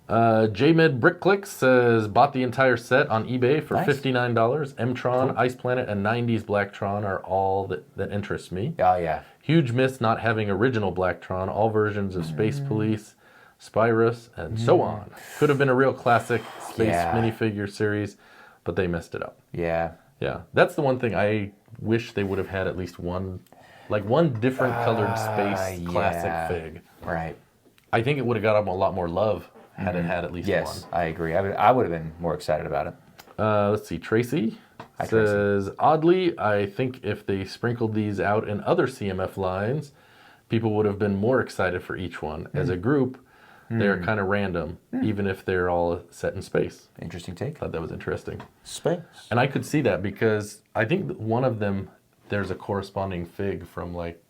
JMed Bricklink says, bought the entire set on eBay for $59. M-Tron, Ice Planet, and 90s Blacktron are all that interests me. Oh, yeah. Huge miss not having original Blacktron, all versions of Space Police, Spyrus, and so on. Could have been a real classic space minifigure series, but they messed it up. Yeah. Yeah, that's the one thing I wish they would have had at least one different colored space classic fig. Right. I think it would have got them a lot more love had it had at least one. Yes, I agree. I would have been more excited about it. Let's see, Tracy says, oddly, I think if they sprinkled these out in other CMF lines, people would have been more excited for each one. As a group, they're kind of random, even if they're all set in space. Interesting take. Thought that was interesting. Space. And I could see that because I think that one of them, there's a corresponding fig from like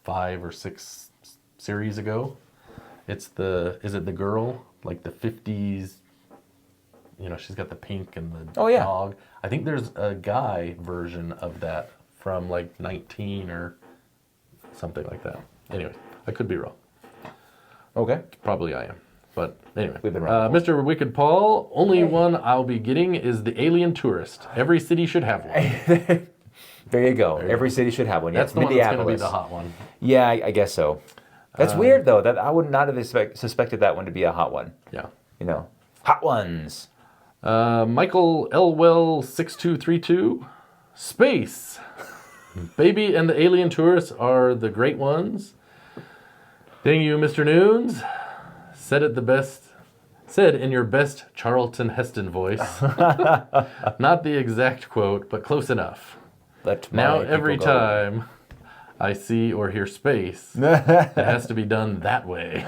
5 or 6 series ago. Is it the girl? Like the 50s, you know, she's got the pink and the dog. I think there's a guy version of that from like 19 or something like that. Anyway, I could be wrong. Okay. Probably I am. But anyway, We've been wrong. Mr. Wicked Paul, only one I'll be getting is the Alien Tourist. Every city should have one. There you go. Every city should have one. That's the one that's going to be the hot one. Yeah, I guess so. That's weird, though. That I would not have suspected that one to be a hot one. Yeah. You know, hot ones. Michael Elwell 6232, Space. Baby and the Alien Tourists are the great ones. Dang you, Mr. Noons. Said in your best Charlton Heston voice. Not the exact quote, but close enough. Now every time I see or hear space, it has to be done that way.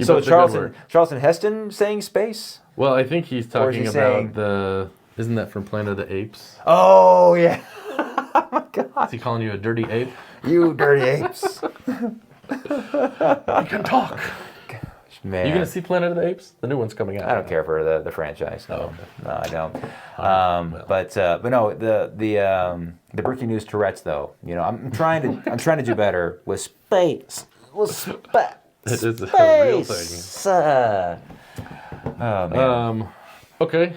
So Charlton Heston saying space? Well, I think he's talking about saying... isn't that from Planet of the Apes? Oh, yeah. Oh, my God. Is he calling you a dirty ape? You dirty apes. I can talk. Gosh, man. You going to see Planet of the Apes? The new one's coming out. I don't care for the franchise. No, okay. No, I don't. Well. But no, the breaking news Tourette's though. You know, I'm trying to do better with space. It is a real thing. Oh man. Okay.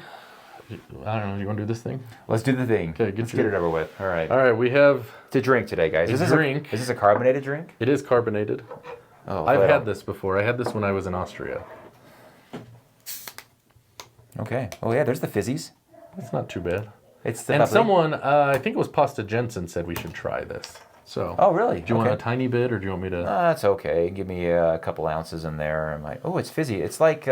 I don't know. You want to do this thing? Let's do the thing. Okay, Let's get it over with. All right. All right. We have To drink today, guys. a Is drink. Is this a carbonated drink? It is carbonated. Oh, I've had this before. I had this when I was in Austria. Okay. Oh yeah. There's the fizzies. It's not too bad. It's the And bubbly. someone, I think it was Pasta Jensen, said we should try this. So. Oh really? Do you want a tiny bit, or do you want me to? That's okay. Give me a couple ounces in there. I'm like, oh, it's fizzy. It's like.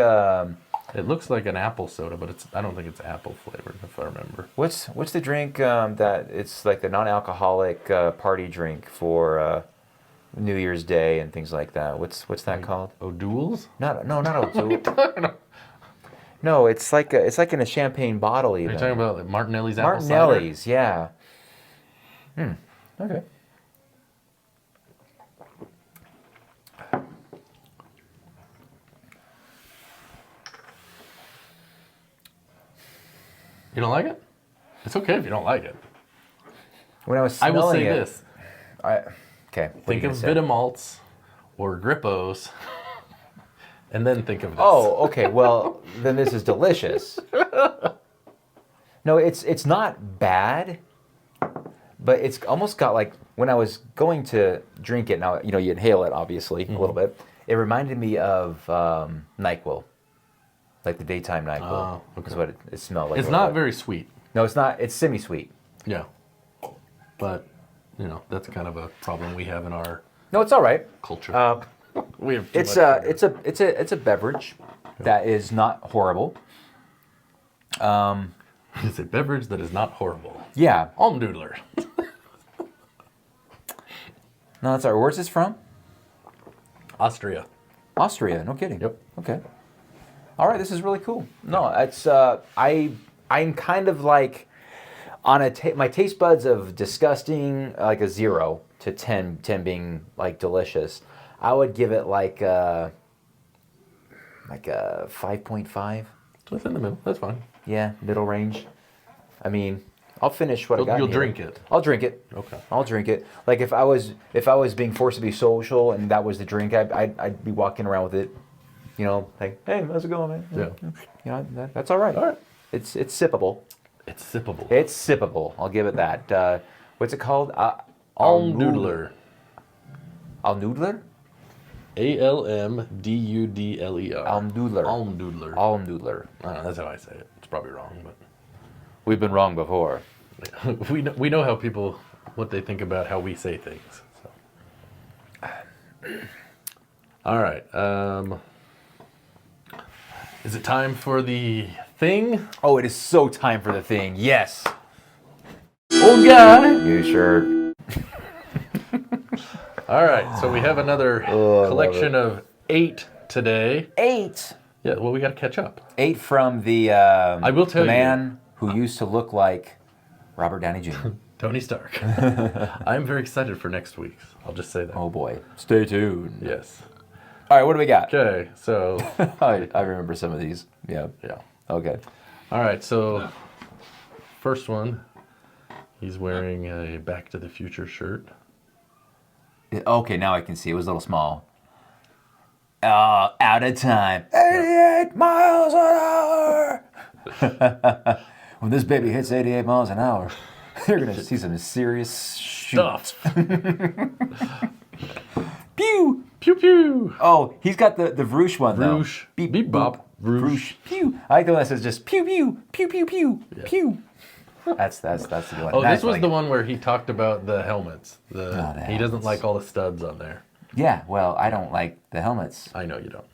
It looks like an apple soda, but I don't think it's apple flavored, if I remember. What's the drink that it's like the non-alcoholic party drink for New Year's Day and things like that? What's that called? O'Doul's? Not O'Doul. No, it's like in a champagne bottle even. Are you talking about like Martinelli's apple cider? Martinelli's, yeah. Okay. You don't like it? It's okay if you don't like it. When I was I will say smelling it, this. Okay. what are Think you of gonna say? Vitamalts or Grippos, and then think of this. Oh, okay. Well, then this is delicious. No, it's not bad, but it's almost got like when I was going to drink it. Now you know you inhale it obviously a little bit. It reminded me of NyQuil, like the daytime NyQuil. Oh, okay. Is what it smelled like. It's a little not bit. very sweet. No, it's not. It's semi-sweet. Yeah. But, you know, that's kind of a problem we have in our No, it's all right. culture. We have too It's much sugar. it's a beverage that is not horrible. It's a beverage that is not horrible. Yeah. Almdudler. No, that's all right. Where's this from? Austria. Austria. No kidding. Yep. Okay. All right. This is really cool. No, it's I'm kind of like On my taste buds of disgusting, like a 0 to 10, 10 being like delicious, I would give it like a 5.5. So it's in the middle. That's fine. Yeah, middle range. I mean, I'll finish what I got. You'll here. drink it. I'll drink it. Okay. I'll drink it. Like if I was being forced to be social and that was the drink, I'd be walking around with it. You know, like, hey, how's it going, man? Yeah. You know, that's all right. All right. It's sippable. It's sippable. It's sippable. I'll give it that. What's it called? Almdudler. Almdudler? Almdudler. Almdudler. Almdudler. Almdudler. I don't know, that's how I say it. It's probably wrong, but We've been wrong before. we know how people, what they think about how we say things. So. All right. Is it time for the thing? Oh, it is so time for the thing. Yes. Oh, guy. New shirt. All right. So we have another collection of 8 today. 8. Yeah. Well, we got to catch up. 8 from the. I will tell the you. man who used to look like Robert Downey Jr. Tony Stark. I'm very excited for next week's. I'll just say that. Oh boy. Stay tuned. Yes. All right. What do we got? Okay. So. I remember some of these. Yeah. Yeah. Okay. All right. So, first one. He's wearing a Back to the Future shirt. Okay, now I can see. It was a little small. Out of time. 88 miles an hour. When this baby hits 88 miles an hour, you're going to see some serious Stuff. Pew! Pew pew. Oh, he's got the Vroosh one, Vroosh. though. Beep bop. Vroosh. Pew. I like the one that says just pew pew, pew pew pew, pew. That's the good one. Oh, That's this was like the it. one where he talked about the helmets. the He doesn't helmets. like all the studs on there. Yeah, well, I don't like the helmets. I know you don't.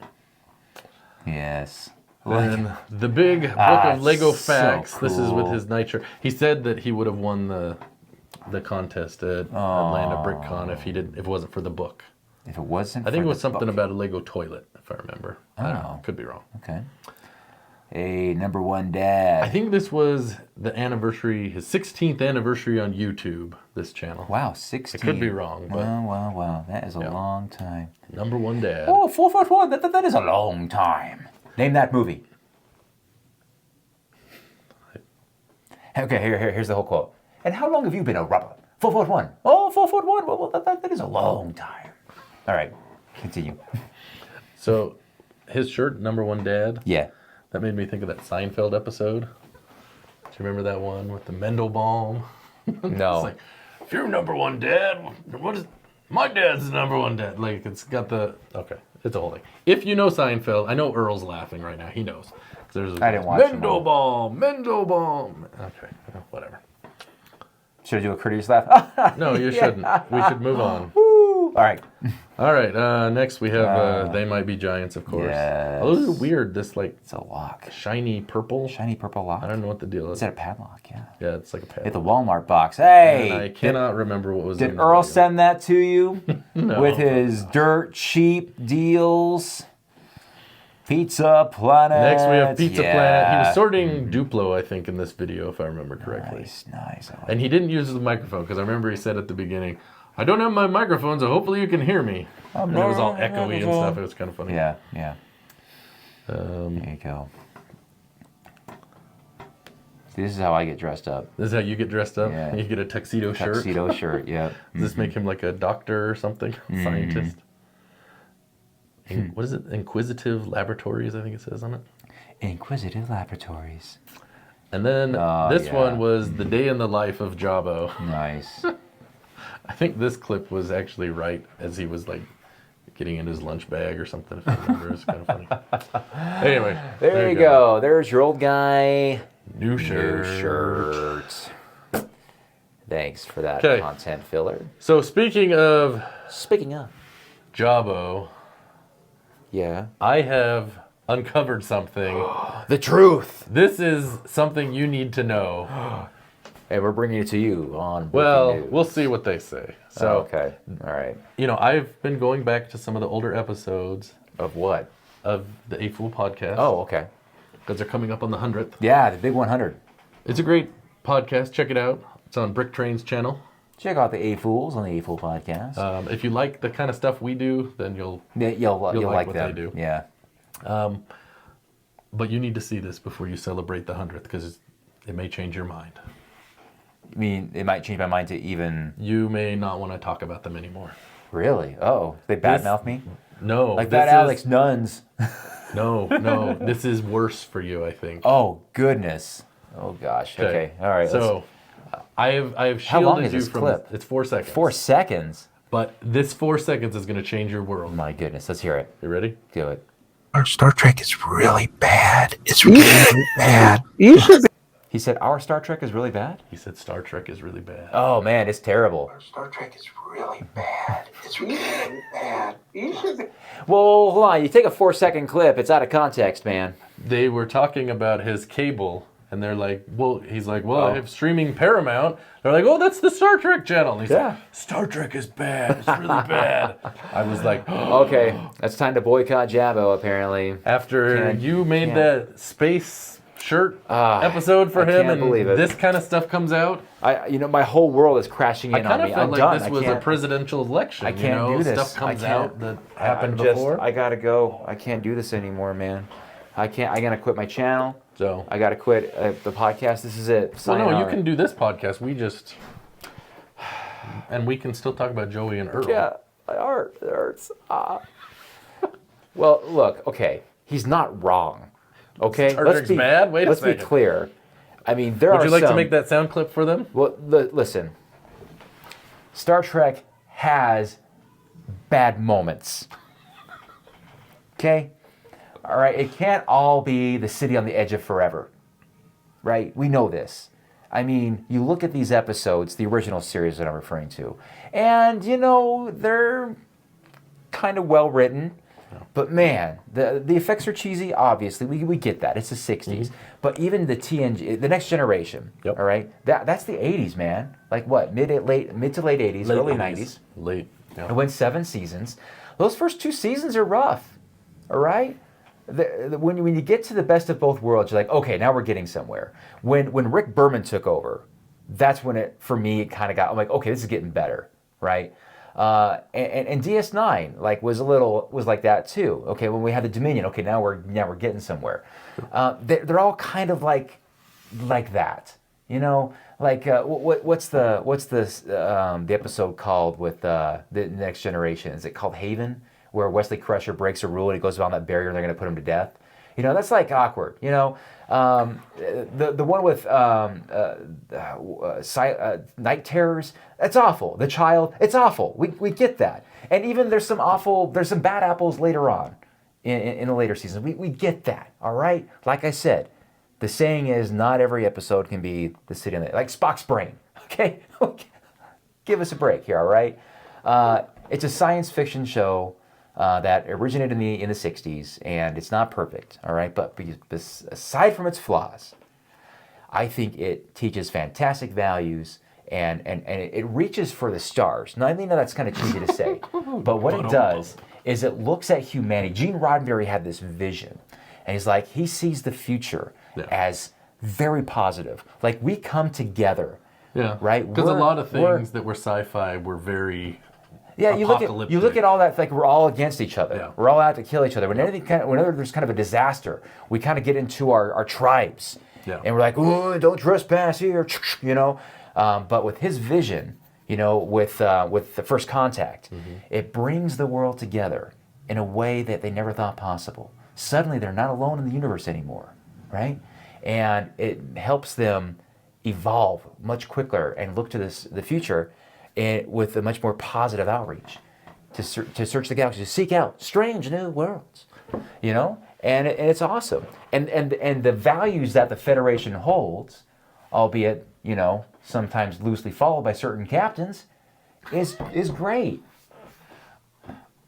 Yes. Then the big book of Lego so facts. This is with cool. his nitro. He said that he would have won the contest at Atlanta BrickCon if it wasn't for the book. If it wasn't I think for it was the something book. about a Lego toilet, if I remember. I don't know. Could be wrong. Okay. Hey, number one dad. I think this was the anniversary, his 16th anniversary on YouTube, this channel. Wow, 16. I could be wrong, but Wow. That is a long time. number one dad. Oh, 4'1". That is a long time. Name that movie. Okay, here's the whole quote. And how long have you been a rubber? 4'1". Oh, 4'1". Well, that is a long time. All right, continue. So, his shirt, number one dad, Yeah. that made me think of that Seinfeld episode. Do you remember that one with the Mendelbaum? No. It's like, if you're number one dad, what is... My dad's the number one dad. Like, it's got the... Okay, it's a whole thing. If you know Seinfeld, I know Earl's laughing right now. He knows. 'Cause there's I didn't watch them all. Mendelbaum. Okay, whatever. Should I do a courteous laugh? No, you shouldn't. We should move on. Woo. All right. All right, next we have They Might Be Giants, of course. Yes. Oh, those are weird. This, like, It's a lock. shiny purple. Shiny purple lock. I don't know what the deal is. Is that a padlock? Yeah. Yeah, it's like a pad. At the Walmart box. Hey! And I cannot remember what was in Did the Earl video. send that to you? No. With his dirt cheap deals? Pizza Planet. Next we have Pizza Planet. He was Yeah. sorting Duplo, I think, in this video, if I remember correctly. Nice. I like And he didn't use the microphone, because I remember he said at the beginning, I don't have my microphone, so hopefully you can hear me. And it was all echoey and stuff. It was kind of funny. Yeah. Um, There you go. See, this is how I get dressed up. this is how you get dressed up? Yeah. You get a tuxedo shirt? Tuxedo shirt, yeah. Does this make him like a doctor or something? Scientist? What is it? Inquisitive Laboratories, I think it says on it. Inquisitive Laboratories. And then this one was the day in the life of Jabbo. Nice. I think this clip was actually right as he was like getting in his lunch bag or something, if I remember. It's kind of funny. Anyway. There you go. There's your old guy. New shirt. Shirt. Thanks for that 'Kay. content filler. So speaking of Speaking of. Jabbo, Yeah. I have uncovered something. The truth. This is something you need to know. And we're bringing it to you on Breaking Well, News. we'll see what they say. So, Okay. All right. you know, I've been going back to some of the older episodes Of what? of the A Fool podcast. Oh, okay. Because they're coming up on the 100th. Yeah, the big 100. It's a great podcast. Check it out. It's on Brick Train's channel. Check out the A-Fools on the A-Fool podcast. If you like the kind of stuff we do, then you'll like what them. they do. Yeah. But you need to see this before you celebrate the 100th, because it may change your mind. I mean, it might change my mind to even... You may not want to talk about them anymore. Really? Oh, they badmouth me? No. Like that Alex Nuns. No. This is worse for you, I think. Oh, goodness. Oh, gosh. Okay. All right. So, I have shielded How long is you this from... clip? It's 4 seconds. 4 seconds? But this 4 seconds is going to change your world. My goodness. Let's hear it. You ready? Do it. Our Star Trek is really bad. It's really bad. You should be. He said, our Star Trek is really bad? He said Star Trek is really bad. Oh, man, it's terrible. Our Star Trek is really bad. It's really bad. You should be. Well, hold on. You take a 4-second clip. It's out of context, man. They were talking about his cable, and they're like, he's like, Oh. I have streaming Paramount. They're like, oh, that's the Star Trek channel. And he's Yeah. like, Star Trek is bad. It's really bad. I was like, Okay. It's time to boycott Jabbo, apparently. after you made can't. that space shirt episode for I him, can't and believe it. this kind of stuff comes out, my whole world is crashing I in kind on of me. felt I'm like done. this was a presidential election. I can't do this. Stuff comes I can't. out that happened before. I gotta go. I can't do this anymore, man. I can't. I gotta quit my channel. So, I gotta quit the podcast. This is it. well, no, you Sayonara. can do this podcast. And we can still talk about Joey and Earl. Yeah, my heart hurts. Well, look. Okay, he's not wrong. Okay, Star Trek's bad? Wait a let's be second. clear. I mean, there are Would you like to some- make that sound clip for them? Well, listen. Star Trek has bad moments. Okay? All right, it can't all be the city on the edge of forever. Right? We know this. I mean, you look at these episodes, the original series that I'm referring to, and, they're kind of well written. But man, the effects are cheesy, obviously. We get that. It's the 60s. But even the TNG, the Next Generation, Yep. all right? That's the 80s, man. Like what? Mid to late 80s, early 90s. Late. Yeah. It went 7 seasons. Those first 2 seasons are rough, all right? When you get to the best of both worlds, you're like, okay, now we're getting somewhere. When Rick Berman took over, that's when it kind of got, I'm like, okay, this is getting better, right? And DS9 was like that too. Okay, when we had the Dominion, okay, now we're getting somewhere. They're all kind of like that, what's the episode called with the Next Generation? Is it called Haven, where Wesley Crusher breaks a rule and he goes around that barrier and they're going to put him to death? That's like awkward. The one with night terrors, that's awful. The Child, it's awful. We get that. And even there's some bad apples later on in the later seasons. We get that, all right? Like I said, the saying is not every episode can be the city on the, like Spock's brain, okay? Give us a break here, all right? It's a science fiction show that originated in the 60s, and it's not perfect, all right? But aside from its flaws, I think it teaches fantastic values, and it reaches for the stars. Now, I know that's kind of cheesy to say, but what it does is it looks at humanity. Gene Roddenberry had this vision, and he's like, he sees the future as very positive. Like, we come together, right? Because a lot of things that were sci-fi were very... Yeah, you look at all that, like we're all against each other. Yeah. We're all out to kill each other. Whenever there's kind of a disaster, we kind of get into our tribes. Yeah. And we're like, oh, don't trespass here, But with his vision, with the First Contact, it brings the world together in a way that they never thought possible. Suddenly, they're not alone in the universe anymore, right? And it helps them evolve much quicker and look to the future with a much more positive outreach to search the galaxy, to seek out strange new worlds, and it's awesome. And the values that the Federation holds, albeit sometimes loosely followed by certain captains, is great.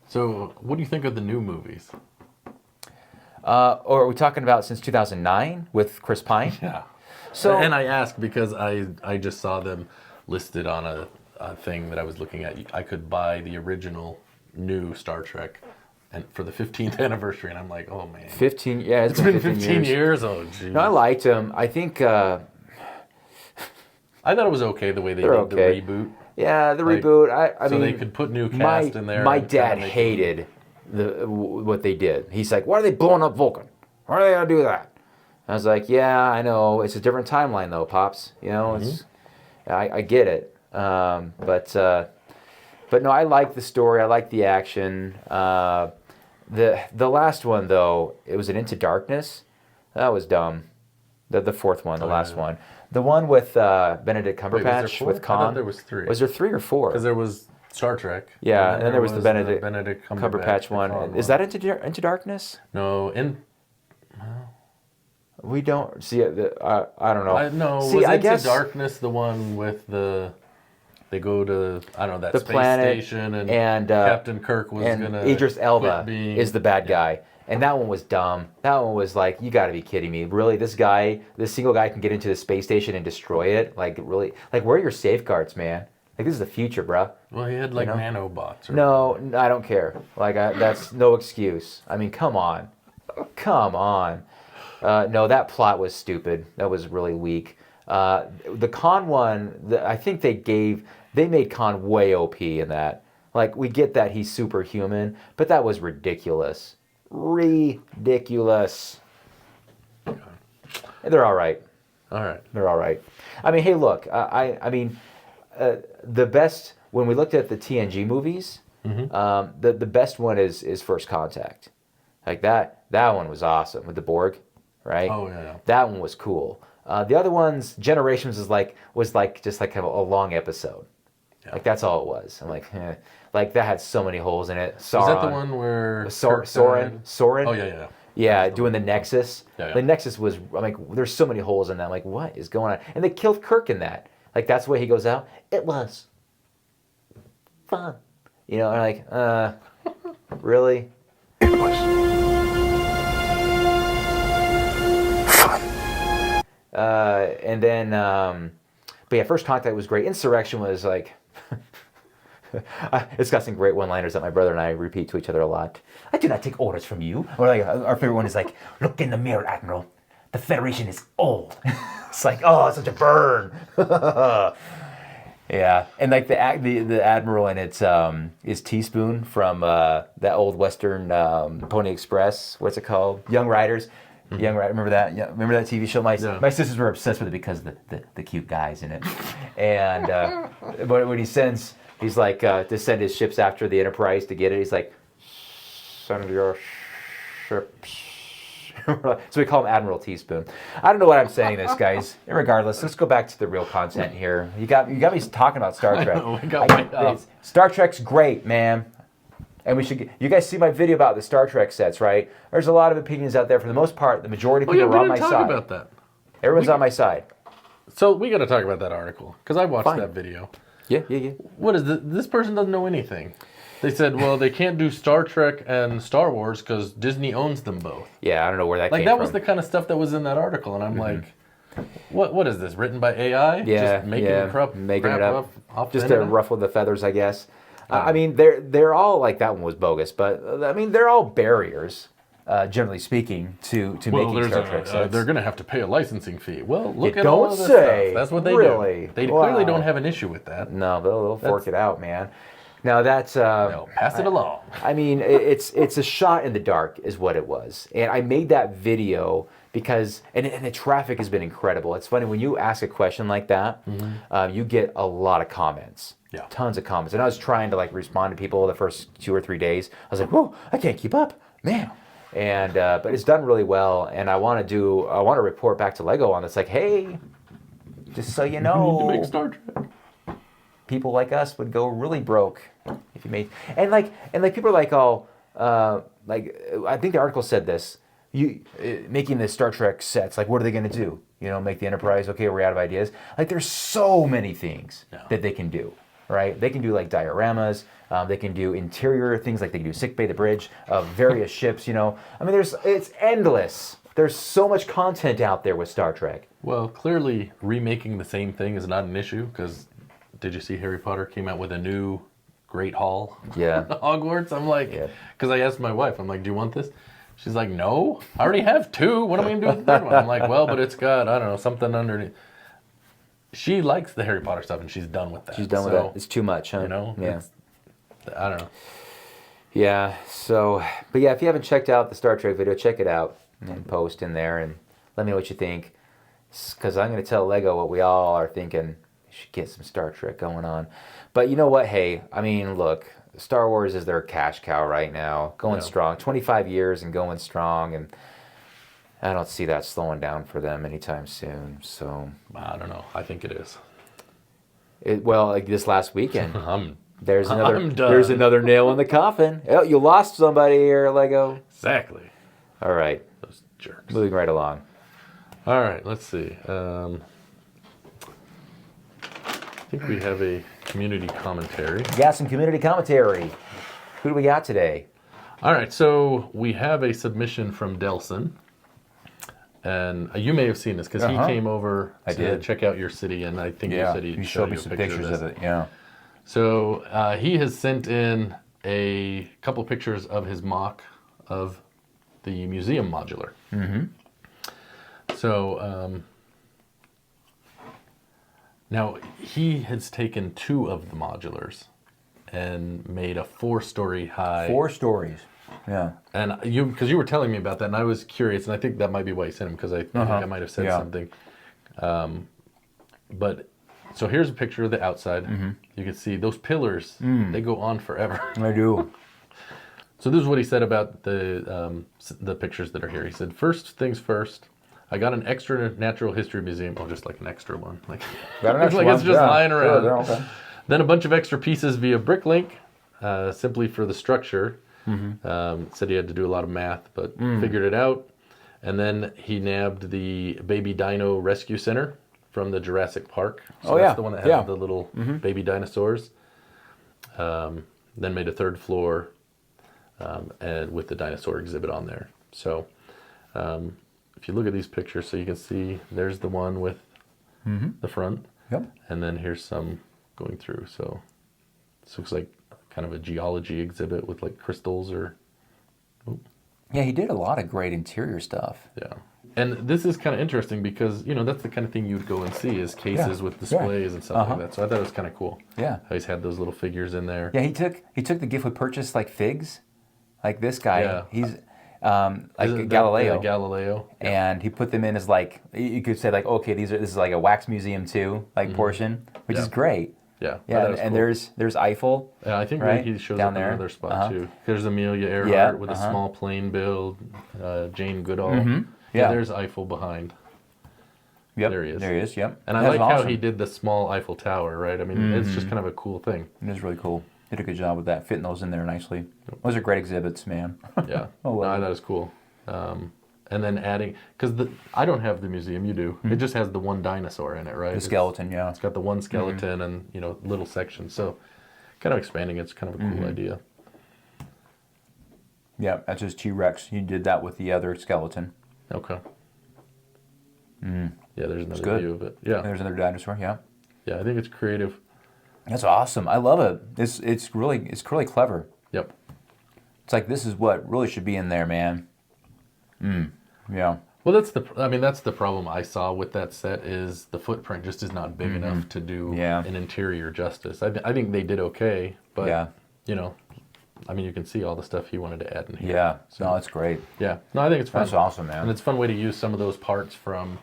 So, what do you think of the new movies? Or are we talking about since 2009 with Chris Pine? Yeah. So, and I ask because I just saw them listed on a thing that I was looking at. I could buy the original new Star Trek and for the 15th anniversary, and I'm like, oh man. 15, yeah, It's been 15 years. Oh, geez. No, I liked him. I think I thought it was okay the way they They're did okay. the reboot. Yeah, the Like, reboot. I so mean, they could put new cast in there. My and dad kinda make it- hated what they did. He's like, "Why are they blowing up Vulcan? Why are they gonna do that?" I was like, "Yeah, I know. It's a different timeline, though, pops. You know, it's I get it. But no, I like the story. I like the action. The last one though, it was an Into Darkness. That was dumb. The fourth one, the last one. The one with Benedict Wait, was Cumberbatch there 4? with I Khan. thought there was 3. Was there 3 or 4? Because there was Star Trek. Yeah, and then there was the Benedict Cumberbatch one. Is that Into Darkness? No, We don't see it. I don't know. No, see, was I Into guess Darkness the one with they go to, I don't know, that the space planet station and Captain Kirk was and gonna Idris Elba quit being, is the bad guy. And that one was dumb. That one was like, you got to be kidding me. Really, this single guy can get into the space station and destroy it? Like, really? Like, where are your safeguards, man? Like, this is the future, bruh. Well, he had like nanobots. No, I don't care. Like, that's no excuse. I mean, come on. Come on. No, that plot was stupid. That was really weak. The Khan one, I think they made Khan way OP in that. Like, we get that he's superhuman, but that was ridiculous. Ridiculous. They're all right. All right. They're all right. I mean, hey, look. I mean, the best when we looked at the TNG movies, the best one is First Contact. Like that one was awesome with the Borg, right? Oh yeah. That one was cool. The other ones, Generations, was just like kind of a long episode. Yeah. Like that's all it was. I'm like, like that had so many holes in it. Sauron. Was that the one where Soren? Oh yeah. Yeah, doing the Nexus. Yeah. The Nexus was, I'm like, there's so many holes in that. I'm like, what is going on? And they killed Kirk in that. Like that's the way he goes out. It was fun. You know, I'm like, really? It was fun. And then, but yeah, First Contact was great. Insurrection was like, it's got some great one-liners that my brother and I repeat to each other a lot. I do not take orders from you. Or like our favorite one is like, look in the mirror, Admiral. The Federation is old. It's like, oh, it's such a burn. Yeah, and like the Admiral and it's is Teaspoon from that old Western Pony Express. What's it called? Young Riders. Young Rider. Remember that? Yeah, remember that TV show? My sisters were obsessed with it because of the cute guys in it. And but when he's like to send his ships after the Enterprise to get it. He's like, send your ships. So we call him Admiral Teaspoon. I don't know what I'm saying, this guys. Regardless, let's go back to the real content here. You got me talking about Star Trek. Star Trek's great, man. And we should. You guys see my video about the Star Trek sets, right? There's a lot of opinions out there. For the most part, the majority of people are on my side. About that. Everyone's on my side. So we got to talk about that article because I watched that video. Yeah. What is this? This person doesn't know anything. They said, well, they can't do Star Trek and Star Wars because Disney owns them both. Yeah, I don't know where that came from. Like, that was the kind of stuff that was in that article, and I'm like, what is this, written by AI? Yeah, just making it up. Just to ruffle the feathers, I guess. I mean, they're all, like, that one was bogus, but, I mean, they're all barriers, generally speaking, to making Star Trek sets. They're going to have to pay a licensing fee. Well, look at don't all of this say. stuff. That's what they Really? do. They Wow. clearly don't have an issue with that. No, they'll fork it out, man. Now that's No, pass it along. I mean, it's a shot in the dark, is what it was, and I made that video because and the traffic has been incredible. It's funny when you ask a question like that, you get a lot of comments, tons of comments, and I was trying to like respond to people the first 2 or 3 days. I was like, whoa, I can't keep up, man. And but it's done really well, and I want to report back to Lego on this, like, hey, just so you know, You need to make Star Trek. People like us would go really broke if you made and like people are like, oh, like I think the article said this, making the Star Trek sets, like what are they going to do? You know, make the Enterprise, okay, we're out of ideas. Like there's so many things that they can do, right? They can do like dioramas, they can do interior things, like they can do sickbay, the bridge of various ships. You know, I mean, it's endless. There's so much content out there with Star Trek. Well, clearly remaking the same thing is not an issue because. Did you see Harry Potter came out with a new Great Hall? Yeah. Hogwarts? I'm like, because I asked my wife, I'm like, do you want this? She's like, no, I already have 2. What am I going to do with the third one? I'm like, well, but it's got, I don't know, something underneath. she likes the Harry Potter stuff, and she's done with that. She's done with that. It's too much, huh? You know, Yeah. I don't know. Yeah. So, but yeah, if you haven't checked out the Star Trek video, check it out and post in there and let me know what you think. Because I'm going to tell Lego what we all are thinking. We should get some Star Trek going on. But you know what? Hey, I mean, look, Star Wars is their cash cow right now, going strong. 25 years and going strong, and I don't see that slowing down for them anytime soon. So I don't know. I think it is. Well, like this last weekend, I'm there's done. another nail in the coffin. Oh, you lost somebody here, Lego. Exactly. All right, Those jerks. moving right along. All right, let's see. I think we have a community commentary. Got some community commentary. Who do we got today? All right, so we have a submission from Delson. And you may have seen this because he came over to check out your city, and I think you said he showed me some pictures of it. Yeah. So he has sent in a couple pictures of his mock of the museum modular. Mm-hmm. So now he has taken 2 of the modulars and made a 4-story high. 4 stories. Yeah. And because you were telling me about that, and I was curious, and I think that might be why you sent him, because I think I might have said something. But so here's a picture of the outside. Mm-hmm. You can see those pillars; they go on forever. I do. So this is what he said about the pictures that are here. He said, "First things first, I got an extra natural history museum. Oh, just like an extra one, like got an extra like one. It's just lying around. Sure, okay. Then a bunch of extra pieces via Bricklink, simply for the structure." Mm-hmm. Said he had to do a lot of math, but figured it out. And then he nabbed the Baby Dino Rescue Center from the Jurassic Park. So that's the one that has the little baby dinosaurs. Then made a 3rd floor and with the dinosaur exhibit on there. So if you look at these pictures, so you can see there's the one with the front. Yep. And then here's some going through. So this looks like kind of a geology exhibit with like crystals or... Yeah, he did a lot of great interior stuff. Yeah. And this is kind of interesting because, you know, that's the kind of thing you'd go and see is cases with displays and stuff like that. So I thought it was kind of cool. Yeah. How he's had those little figures in there. Yeah, he took the gift with purchase like figs. Like this guy. Yeah. He's like Galileo. Galileo. And he put them in as like, you could say like, okay, this is like a wax museum too, like portion, which is great. Yeah, yeah, and cool. there's Eiffel. Yeah, I think he shows down up there. in another spot too. There's Amelia Earhart with a small plane build. Jane Goodall. Mm-hmm. Yeah, there's Eiffel behind. Yep, there he is. There he is. Yep. And I like how he did the small Eiffel Tower. Right. I mean, it's just kind of a cool thing. It is really cool. Did a good job with that, fitting those in there nicely. Those are great exhibits, man. Yeah. That is cool. And then adding, because I don't have the museum, you do. It just has the one dinosaur in it, right? The skeleton, yeah. It's got the one skeleton and, you know, little sections. So kind of expanding it's kind of a cool idea. Yeah, that's his T-Rex. He did that with the other skeleton. Okay. Yeah, there's another view of it. Yeah. There's another dinosaur, yeah. Yeah, I think it's creative. That's awesome. I love it. It's really clever. Yep. It's like this is what really should be in there, man. Yeah. Well, that's the problem I saw with that set is the footprint just is not big enough to do an interior justice. I think they did okay, but you know, I mean, you can see all the stuff he wanted to add in here. Yeah. So, no, that's great. Yeah. No, I think it's fun. That's awesome, man. And it's a fun way to use some of those parts from,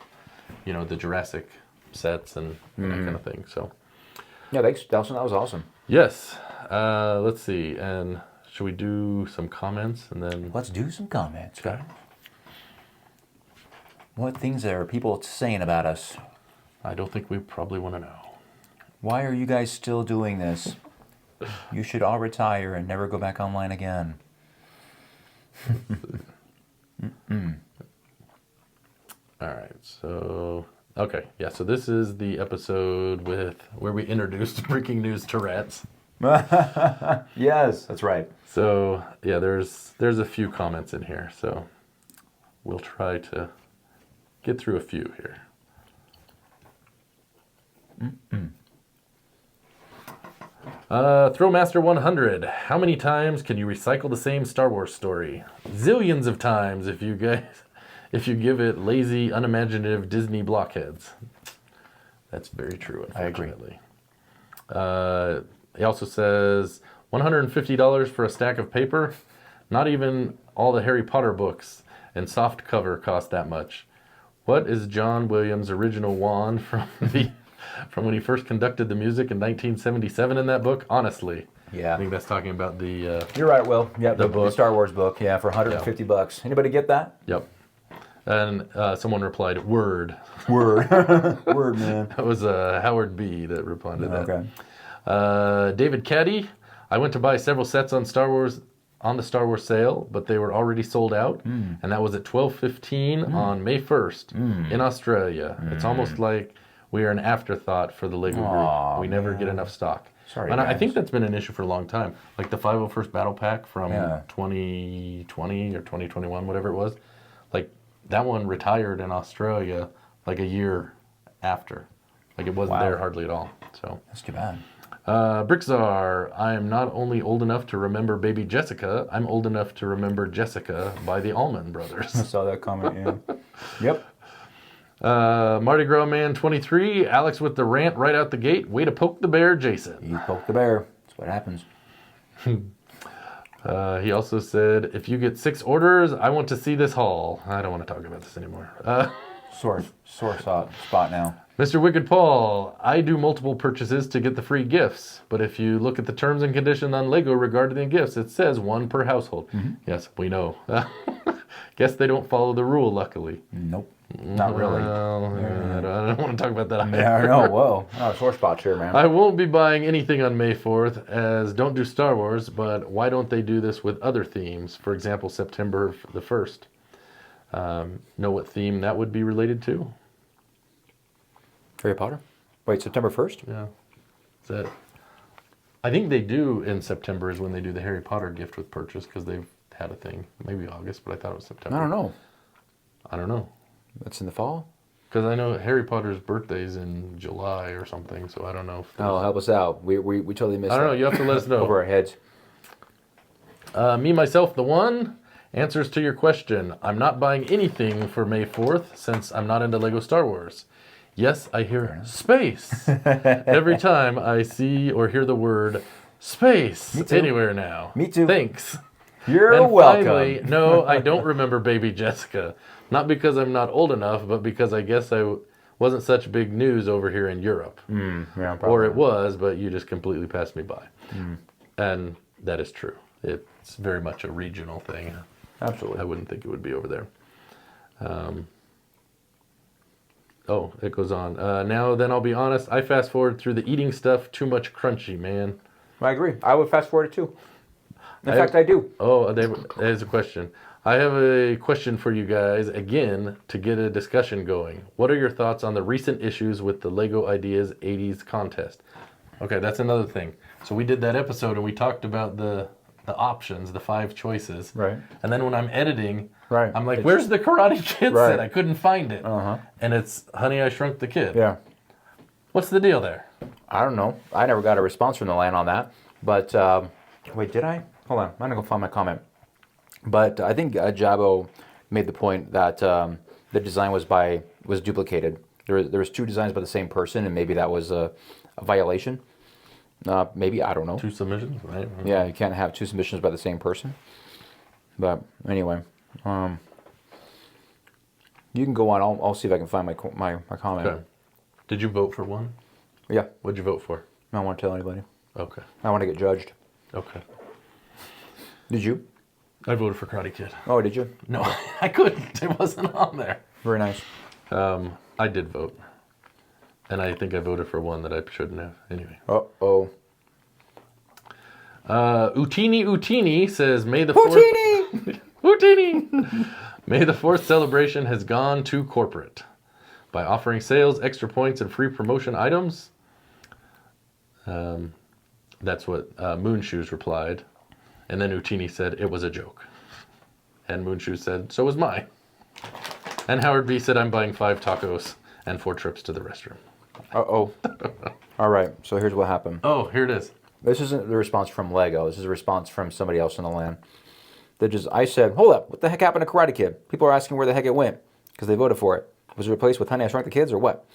you know, the Jurassic sets and that kind of thing. So. Yeah, thanks, Delson. That was awesome. Yes. Let's see. And should we do some comments and then? Let's do some comments. Okay. What things are people saying about us? I don't think we probably want to know. Why are you guys still doing this? You should all retire and never go back online again. All right, so so this is the episode where we introduced breaking news Tourette's. Yes, that's right. So yeah, there's a few comments in here, so we'll try to get through a few here. Throwmaster 100. How many times can you recycle the same Star Wars story? Zillions of times if you give it lazy, unimaginative Disney blockheads. That's very true, I agree. unfortunately. He also says $150 for a stack of paper. Not even all the Harry Potter books and soft cover cost that much. What is John Williams' original wand from when he first conducted the music in 1977 in that book? Honestly. Yeah. I think that's talking about the... You're right, Will. Yeah, the book. Star Wars book. Yeah, for $150. Anybody get that? Yep. And someone replied, word. Word. Word, man. That was Howard B. that replied to that. Okay. David Caddy, I went to buy several sets on the Star Wars sale, but they were already sold out, and that was at 12:15 on May 1st in Australia. It's almost like we are an afterthought for the Lego group. We never get enough stock. Sorry, and I guys. think that's been an issue for a long time. Like the 501st Battle Pack from 2020 or 2021, whatever it was. Like that one retired in Australia like a year after. Like it wasn't there hardly at all. So That's too bad. Brickzar, I am not only old enough to remember Baby Jessica, I'm old enough to remember Jessica by the Allman Brothers. I saw that comment, yeah. Yep. Mardi Gras Man 23, Alex with the rant right out the gate. Way to poke the bear, Jason. You poke the bear. That's what happens. He also said, if you get 6 orders, I want to see this haul. I don't want to talk about this anymore. Sore spot now. Mr. Wicked Paul, I do multiple purchases to get the free gifts, but if you look at the terms and conditions on Lego regarding the gifts, it says 1 per household. Yes, we know. Guess they don't follow the rule, luckily. Nope. Not really. Well, I don't want to talk about that either. Yeah, I know. Whoa. Oh, sore spots here, man. I won't be buying anything on May 4th, as don't do Star Wars, but why don't they do this with other themes? For example, September the 1st. Know what theme that would be related to? Harry Potter? Wait, September 1st? Yeah. Is that? I think they do in September is when they do the Harry Potter gift with purchase because they've had a thing. Maybe August, but I thought it was September. I don't know. I don't know. That's in the fall? Because I know Harry Potter's birthday's in July or something, so I don't know. Oh, help us out. We totally missed I don't that. know. You have to let us know. Over our heads. Me, myself, the one. Answers to your question. I'm not buying anything for May 4th since I'm not into Lego Star Wars. Yes, I hear space every time I see or hear the word space anywhere now. Me too. Thanks. You're and welcome. Finally, no, I don't remember Baby Jessica. Not because I'm not old enough, but because I guess I wasn't such big news over here in Europe. Yeah, Or it was, but you just completely passed me by. And that is true. It's very much a regional thing. Absolutely. I wouldn't think it would be over there. It goes on. Now, then I'll be honest. I fast forward through the eating stuff. Too much crunchy, man. I agree. I would fast forward it too. In fact, I do. Oh, there's a question. I have a question for you guys, again, to get a discussion going. What are your thoughts on the recent issues with the Lego Ideas 80s contest? Okay, that's another thing. So we did that episode and we talked about the options, the 5 choices. Right. And then when I'm editing, Right. I'm like, where's the Karate Kid Right. set? I couldn't find it. Uh-huh. And it's Honey, I Shrunk the Kid. Yeah. What's the deal there? I don't know. I never got a response from the land on that. But, wait, did I? Hold on. I'm going to go find my comment. But I think Jabo made the point that the design was duplicated. There was 2 designs by the same person, and maybe that was a violation. Maybe, I don't know. 2 submissions, right? Yeah, you can't have 2 submissions by the same person. But anyway, you can go on. I'll see if I can find my comment. Okay. Did you vote for one? Yeah, What'd you vote for? I don't want to tell anybody. Okay. I want to get judged. Okay. Did you? I voted for Karate Kid. Oh, did you? No, I couldn't. It wasn't on there. Very nice. I did vote. And I think I voted for one that I shouldn't have. Anyway. Uh-oh. Utini says, May the 4th... Utini! May the 4th celebration has gone too corporate. By offering sales, extra points, and free promotion items. That's what Moonshoes replied. And then Utini said, it was a joke. And Moonshoes said, so was mine. And Howard B said, I'm buying 5 tacos and 4 trips to the restroom. Uh-oh. All right, so here's what happened. Oh, here it is. This isn't the response from Lego. This is a response from somebody else in the land. I said, hold up, what the heck happened to Karate Kid? People are asking where the heck it went because they voted for it. Was it replaced with Honey, I Shrunk the Kids or what?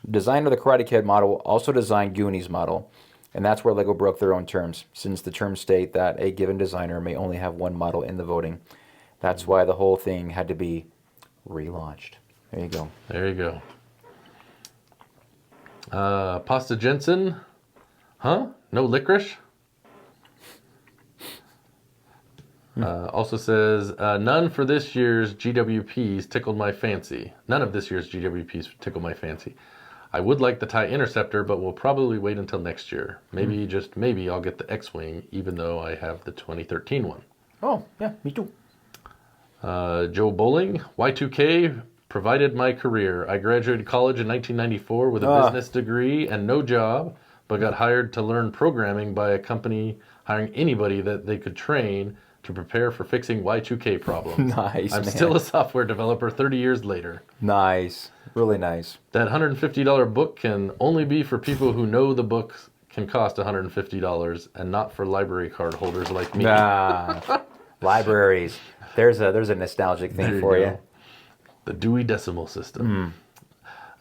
Designer of the Karate Kid model also designed Goonies model, and that's where LEGO broke their own terms, since the terms state that a given designer may only have one model in the voting. That's why the whole thing had to be relaunched. There you go. There you go. Pasta Jensen. Huh? No licorice? Also says, none for this year's GWPs tickled my fancy. None of this year's GWPs tickled my fancy. I would like the TIE Interceptor, but we'll probably wait until next year. Maybe, just maybe, I'll get the X-Wing, even though I have the 2013 one. Oh, yeah, me too. Joe Bowling, Y2K provided my career. I graduated college in 1994 with a business degree and no job, but got hired to learn programming by a company hiring anybody that they could train to prepare for fixing Y2K problems. Nice, I'm man. still a software developer 30 years later. Nice. Really nice. That $150 book can only be for people who know the books can cost $150 and not for library card holders like me. Nah. Libraries. There's a nostalgic thing for you. The Dewey Decimal System.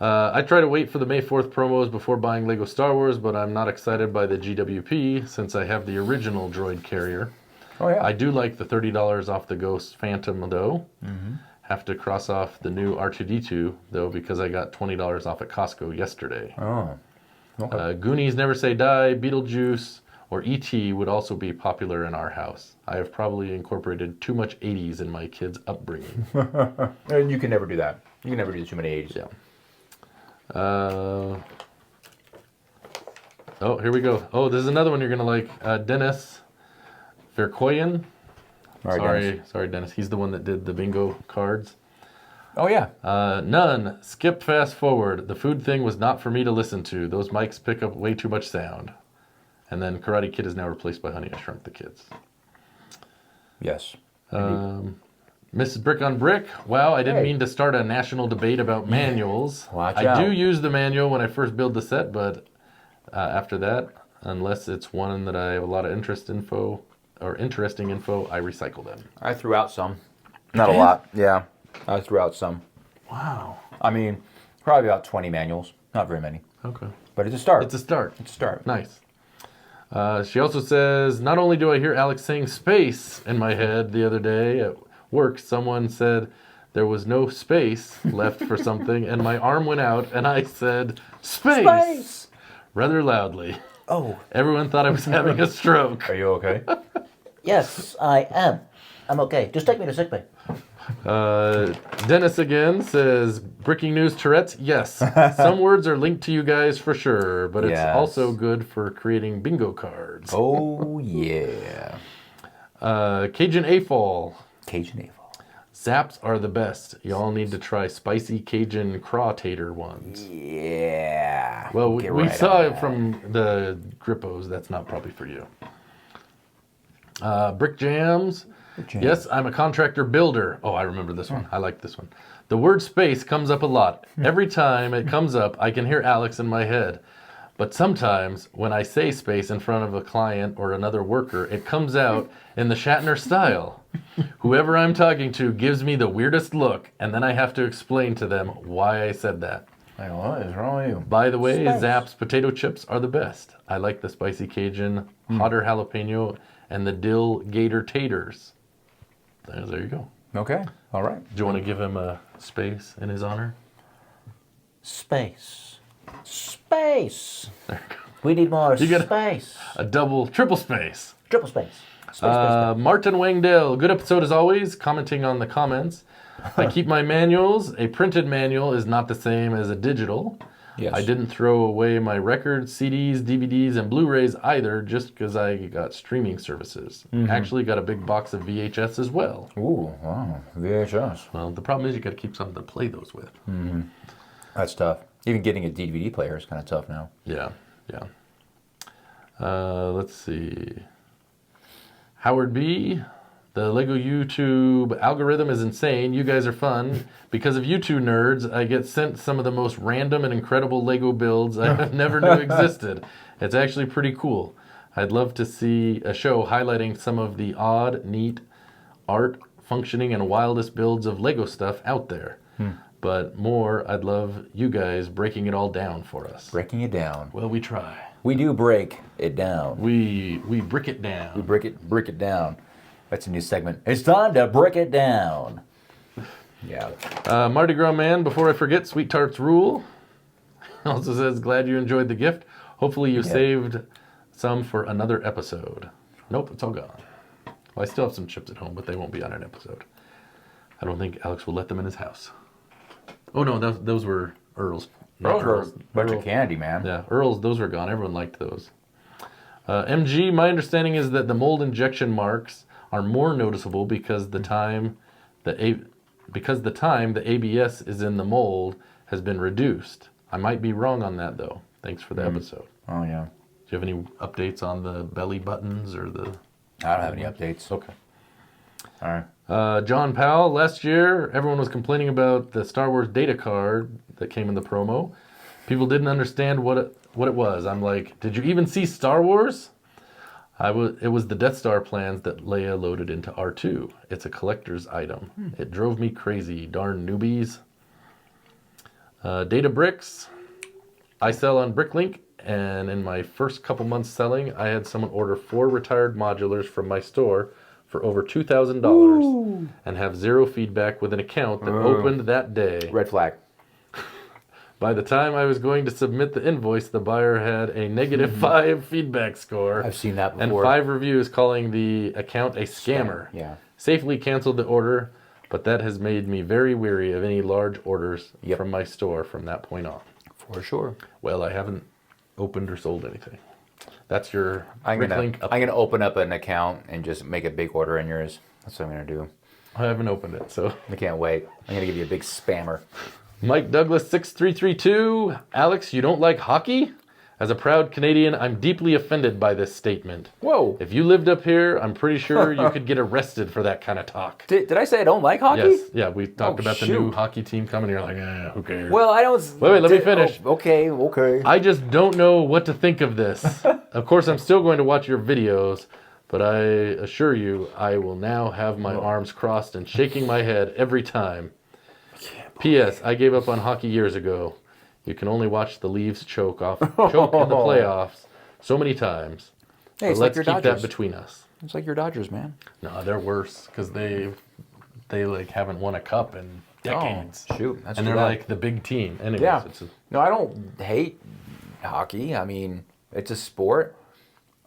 I try to wait for the May 4th promos before buying Lego Star Wars, but I'm not excited by the GWP since I have the original droid carrier. Oh, yeah. I do like the $30 off the Ghost Phantom, though. Have to cross off the new R2-D2, though, because I got $20 off at Costco yesterday. Oh. Okay. Goonies Never Say Die, Beetlejuice, or E.T. would also be popular in our house. I have probably incorporated too much 80s in my kids' upbringing. And you can never do that. You can never do too many 80s. Yeah. Oh, here we go. Oh, this is another one you're going to like. Dennis Verkoyen. Sorry, Dennis. He's the one that did the bingo cards. Oh, yeah. None. Skip fast forward. The food thing was not for me to listen to. Those mics pick up way too much sound. And then Karate Kid is now replaced by Honey, I Shrunk the Kids. Yes. Mrs. Brick on Brick. Wow, I didn't mean to start a national debate about manuals. Watch I out. do use the manual when I first build the set, but after that, unless it's one that I have a lot of interesting info, I recycle them. I threw out some. Not a lot. Yeah. I threw out some. Wow. I mean, probably about 20 manuals. Not very many. Okay. But it's a start. It's a start. It's a start. Nice. She also says, not only do I hear Alex saying space in my head the other day at work, someone said there was no space left for something, and my arm went out, and I said, space! Rather loudly. Oh. Everyone thought I was having a stroke. Are you okay? Yes, I am. I'm okay. Just take me to sickbay. Dennis again says, breaking news Tourette's. Yes, some words are linked to you guys for sure, but it's Yes. also good for creating bingo cards. Oh, yeah. Cajun A-Fall. Cajun A-Fall. Zaps are the best. Y'all need to try spicy Cajun craw tater ones. Yeah. Well, we Get right saw on it that. from the Grippos. That's not probably for you. Brick Jams. Yes, I'm a contractor builder. Oh, I remember this one. I like this one. The word space comes up a lot. Every time it comes up, I can hear Alex in my head. But sometimes when I say space in front of a client or another worker, it comes out in the Shatner style. Whoever I'm talking to gives me the weirdest look, and then I have to explain to them why I said that. Hey, what is wrong with you? By the way, Space. Zapp's potato chips are the best. I like the spicy Cajun, hotter jalapeno, and the dill gator taters. There you go. Okay. All right. Do you want to give him a space in his honor? Space. Space. We need more You get space. a triple space. Triple space. Space, space, Martin Wangdale, good episode as always, commenting on the comments. I keep my manuals. A printed manual is not the same as a digital. Yes. I didn't throw away my records, CDs, DVDs, and Blu-rays either just because I got streaming services. Actually got a big box of VHS as well. Ooh, wow. VHS. Well, the problem is you got to keep something to play those with. That's tough. Even getting a DVD player is kind of tough now. Yeah. Let's see. Howard B. The Lego YouTube algorithm is insane. You guys are fun. Because of you two nerds, I get sent some of the most random and incredible Lego builds I never knew existed. It's actually pretty cool. I'd love to see a show highlighting some of the odd, neat art, functioning, and wildest builds of Lego stuff out there. But more, I'd love you guys breaking it all down for us. Breaking it down. Well, we try. We do break it down. We brick it down. We brick it down. That's a new segment. It's time to break it down. Yeah. Mardi Gras Man, before I forget, Sweet Tarts rule. Also says, glad you enjoyed the gift. Hopefully you saved some for another episode. Nope, it's all gone. Well, I still have some chips at home, but they won't be on an episode. I don't think Alex will let them in his house. Oh no, those were Earl's. Those were a bunch of candy, man. Yeah, Earl's, those were gone. Everyone liked those. MG, my understanding is that the mold injection marks are more noticeable because the time the ABS is in the mold has been reduced. I might be wrong on that though. Thanks for the episode. Oh yeah. Do you have any updates on the belly buttons or the? I don't have any updates. Okay. All right. John Powell, last year everyone was complaining about the Star Wars data card that came in the promo. People didn't understand what it was. I'm like, did you even see Star Wars? It was the Death Star plans that Leia loaded into R2. It's a collector's item. It drove me crazy. Darn newbies. Data bricks. I sell on Bricklink, and in my first couple months selling, I had someone order 4 retired modulars from my store for over $2,000 and have 0 feedback with an account that opened that day. Red flag. By the time I was going to submit the invoice, the buyer had a -5 feedback score. I've seen that and before. 5 reviews calling the account a scammer. Yeah. Safely canceled the order, but that has made me very weary of any large orders from my store from that point on. For sure. Well, I haven't opened or sold anything. That's your I'm Bricklink. gonna open up an account and just make a big order in yours. That's what I'm gonna do. I haven't opened it, so. I can't wait. I'm gonna give you a big spammer. Mike Douglas 6332. Alex, you don't like hockey? As a proud Canadian, I'm deeply offended by this statement. Whoa. If you lived up here, I'm pretty sure you could get arrested for that kind of talk. Did I say I don't like hockey? Yes. Yeah, we talked about the new shoot. hockey team coming. You're like, who cares? Well, I don't. Wait, let me finish. Oh, okay. I just don't know what to think of this. Of course, I'm still going to watch your videos, but I assure you, I will now have my arms crossed and shaking my head every time. P.S. I gave up on hockey years ago. You can only watch the Leafs choke in the playoffs so many times. Hey, But it's let's like your keep that Dodgers. between us. It's like your Dodgers, man. No, they're worse because they like haven't won a cup in decades. Oh, shoot, that's and too they're bad. like the big team. Anyways, Yeah. No, I don't hate hockey. I mean, it's a sport.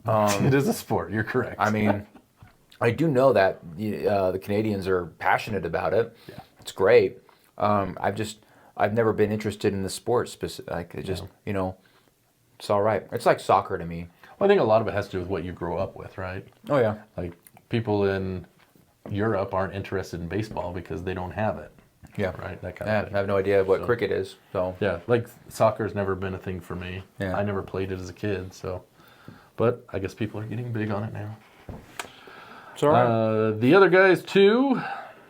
it is a sport. You're correct. I mean, I do know that the Canadians are passionate about it. Yeah. It's great. I've never been interested in the sport like it just, it's all right. It's like soccer to me. Well, I think a lot of it has to do with what you grow up with, right? Oh yeah. Like people in Europe aren't interested in baseball because they don't have it. Yeah. Right. That kind I of thing. have no idea what cricket is. So Yeah, like soccer's never been a thing for me. Yeah. I never played it as a kid, so. But I guess people are getting big on it now. it's all right. The other guys too.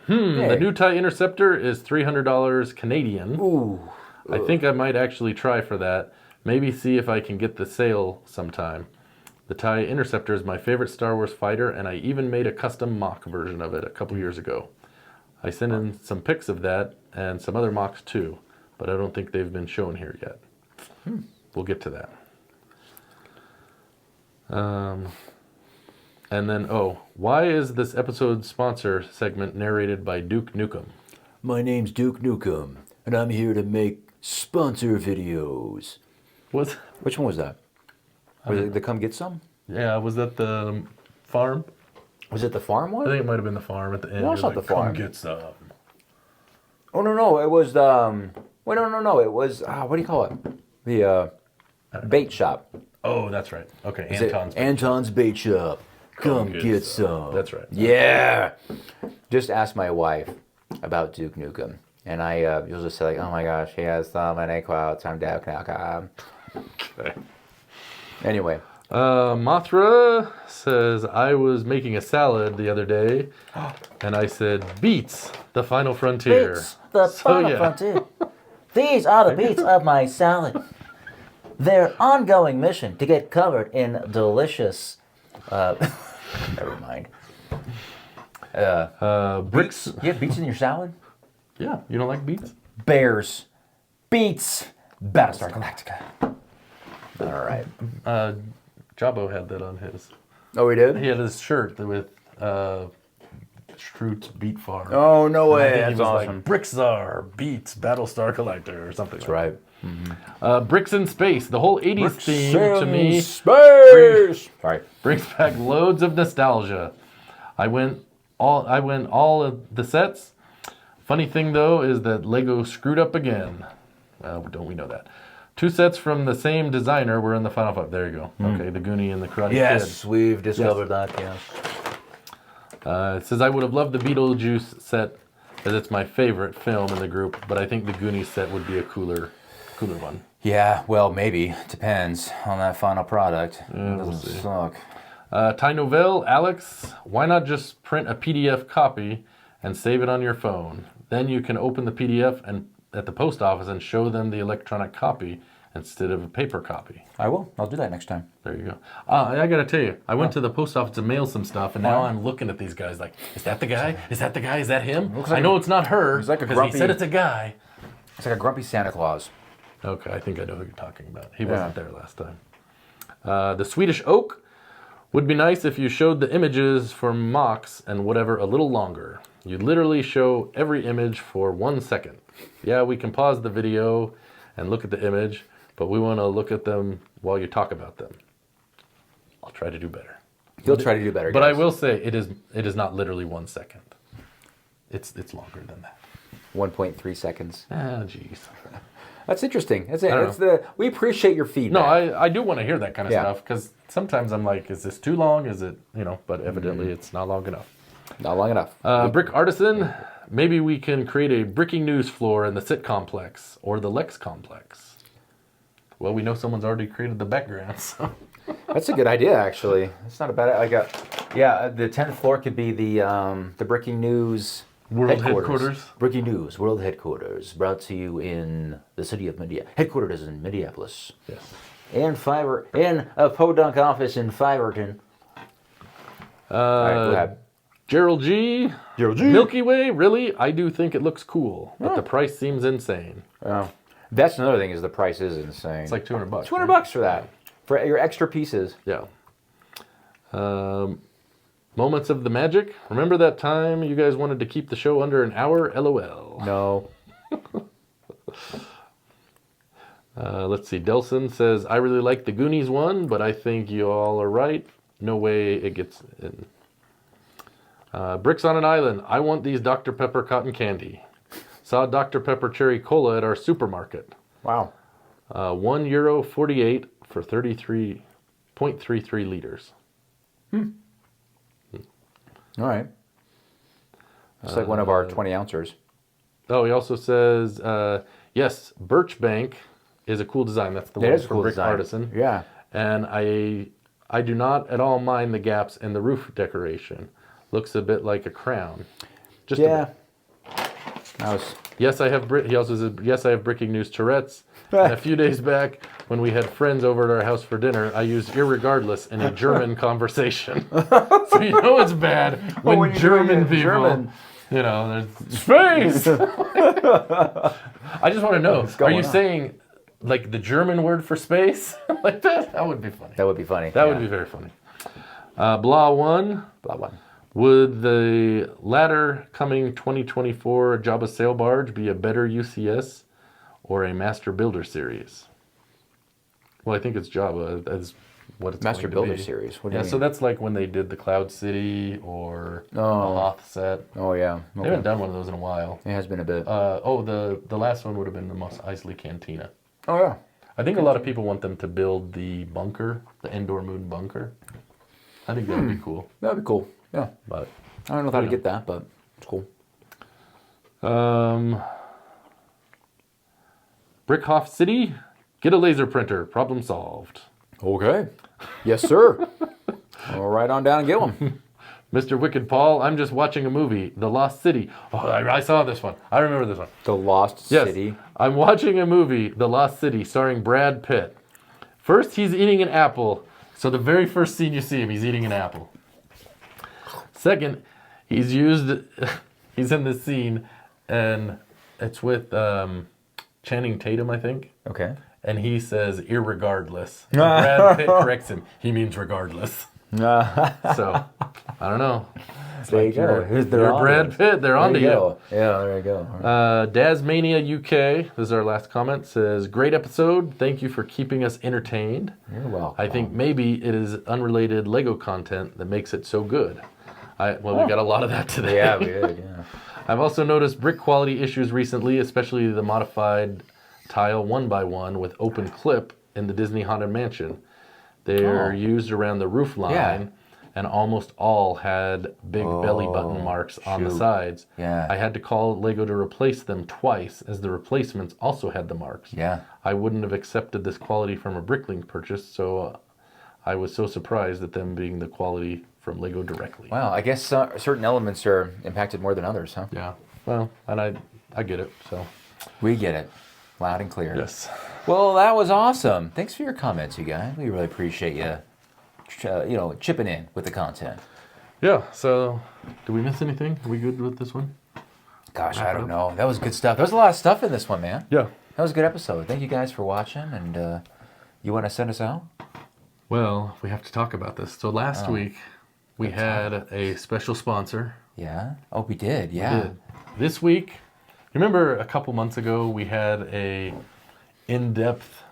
Hey. The new TIE Interceptor is $300 Canadian. Ooh. I think I might actually try for that. Maybe see if I can get the sale sometime. The TIE Interceptor is my favorite Star Wars fighter, and I even made a custom mock version of it a couple years ago. I sent in some pics of that and some other mocks too, but I don't think they've been shown here yet. We'll get to that. And then, why is this episode's sponsor segment narrated by Duke Nukem? My name's Duke Nukem, and I'm here to make sponsor videos. Which one was that? Was it the Come Get Some? Yeah, was that the farm? Was it the farm I one? think it might have been the farm at the end. No, it's You're not the farm. Come get some. Oh no, it was the. Wait, no, it was. What do you call it? The bait shop. Oh, that's right. Okay, Is it Anton's. Anton's Bait Shop. Come get some. That's right. Yeah. Just ask my wife about Duke Nukem, and you'll just say like, oh my gosh, he has some and a quote. I'm Duke Nukem. Okay. Anyway. Mothra says, I was making a salad the other day, and I said, beets, the final frontier. Beets, the final frontier. These are the beets of my salad. Their ongoing mission to get covered in delicious. Never mind. Bricks. You have beets in your salad? Yeah, you don't like beets? Bears beats Battlestar Galactica. All right. Jabbo had that on his. Oh, he did? He had his shirt with Schroot's Beat Farm. Oh, no And I way. think That's he was awesome. like, Brickzar beats Battlestar Galactica or something. That's like right. that. Bricks in Space. The whole 80s theme to me Space. Sorry. brings back loads of nostalgia. I went all of the sets. Funny thing though is that Lego screwed up again. Well, don't we know that? 2 sets from the same designer were in the final 5. There you go. Okay, the Goonie and the Karate Kid. Yes, we've discovered that, yes. It says, I would have loved the Beetlejuice set as it's my favorite film in the group, but I think the Goonies set would be a cooler one. Yeah, well, maybe. Depends on that final product. Yeah, It we'll doesn't see. suck. Ty Novell, Alex, why not just print a PDF copy and save it on your phone? Then you can open the PDF and at the post office and show them the electronic copy instead of a paper copy. I will. I'll do that next time. There you go. I gotta tell you, I went to the post office to mail some stuff, and now I'm looking at these guys like, is that the guy? Is that the guy? Is that him? Looks like I know it's not her he's like a because grumpy- he said it's a guy. It's like a grumpy Santa Claus. Okay, I think I know who you're talking about. He wasn't there last time. The Swedish Oak would be nice if you showed the images for mocks and whatever a little longer. You'd literally show every image for 1 second. Yeah, we can pause the video and look at the image, but we want to look at them while you talk about them. I'll try to do better. He'll try to do better, But I guys. will say it is not literally 1 second. It's longer than that. 1.3 seconds. Ah, jeez. That's interesting. That's it. don't That's we appreciate your feedback. No, I do want to hear that kind of Yeah. stuff because sometimes I'm like, is this too long? Is it, but evidently it's not long enough. Not long enough. Brick Artisan, maybe we can create a bricking news floor in the Sit Complex or the Lex Complex. Well, we know someone's already created the background, so. That's a good idea, actually. It's not a bad. The 10th floor could be the Breaking News World headquarters. Breaking News World Headquarters, brought to you in the city of Minneapolis. Headquarters is in Minneapolis. Yes. And a podunk office in Fiverton. All right, go ahead. Gerald G. Gerald G. Milky Way, really? I do think it looks cool, but the price seems insane. That's another thing, is the price is insane. It's like $200. $200 for that, for your extra pieces. Yeah. Moments of the magic. Remember that time you guys wanted to keep the show under an hour? LOL. No. Let's see. Delson says, I really like the Goonies one, but I think you all are right. No way it gets in. Bricks on an Island. I want these Dr. Pepper cotton candy. Saw Dr. Pepper cherry cola at our supermarket. Wow. €1.48 for 33.33 liters. All right. It's like one of our 20 ouncers. Oh, he also says, yes, Birch Bank is a cool design. That's the It one is a from cool Brick design. Artisan. Yeah. And I do not at all mind the gaps in the roof decoration. Looks a bit like a crown. Just a Yeah. bit. That was. Yes, I have. He also says, yes, I have Breaking News Tourette's. And a few days back, when we had friends over at our house for dinner, I used irregardless in a German conversation. So you know it's bad when, when you're German doing it in people, German. there's space. I just want to know, are going you on? saying like the German word for space like that? That would be funny. That would be funny. That would be very funny. Blah one. Blah one. Would the latter coming 2024 Jabba sail barge be a better UCS or a Master Builder series? Well, I think it's Jabba. That's what it's Master going to Builder be. series. What do Yeah, you so mean? that's like when they did the Cloud City or the Oh. Hoth set. Oh yeah. They haven't done one of those in a while. It has been a bit. The last one would have been the Mos Eisley Cantina. Oh yeah. I think a lot of people want them to build the bunker, the Endor Moon bunker. I think that would be cool. That'd be cool. Yeah. But I don't know how to get that, but it's cool. Brickhoff City, get a laser printer. Problem solved. Okay. Yes, sir. We'll right on down and get one. Mr. Wicked Paul, I'm just watching a movie, The Lost City. Oh, I saw this one. I remember this one. The Lost Yes, City. I'm watching a movie, The Lost City, starring Brad Pitt. First, he's eating an apple. So the very first scene you see him, he's eating an apple. Second, he's in this scene, and It's with Channing Tatum, I think. Okay. And he says irregardless. And Brad Pitt corrects him. He means regardless. So, I don't know. It's There like you go. Here's their you're Brad audience. Pitt. They're onto There you you. go. Yeah, there you go. Dasmania UK, this is our last comment, says, great episode. Thank you for keeping us entertained. You're welcome. I think maybe it is unrelated Lego content that makes it so good. We got a lot of that today. Yeah, we did, yeah. I've also noticed brick quality issues recently, especially the modified tile 1x1 with open clip in the Disney Haunted Mansion. They're used around the roof line, and almost all had big belly button marks on the sides. Yeah. I had to call Lego to replace them twice, as the replacements also had the marks. Yeah. I wouldn't have accepted this quality from a Bricklink purchase, so I was so surprised at them being the quality from Lego directly. Wow, I guess certain elements are impacted more than others, huh? Yeah. Well, and I get it, so. We get it. Loud and clear. Yes. Well, that was awesome. Thanks for your comments, you guys. We really appreciate you, chipping in with the content. Yeah, so did we miss anything? Are we good with this one? Gosh, I don't know. That was good stuff. There was a lot of stuff in this one, man. Yeah. That was a good episode. Thank you guys for watching, and you want to send us out? Well, we have to talk about this. So last week, we had a special sponsor. Yeah? Oh, we did, yeah. Did. This week, remember a couple months ago, we had a in-depth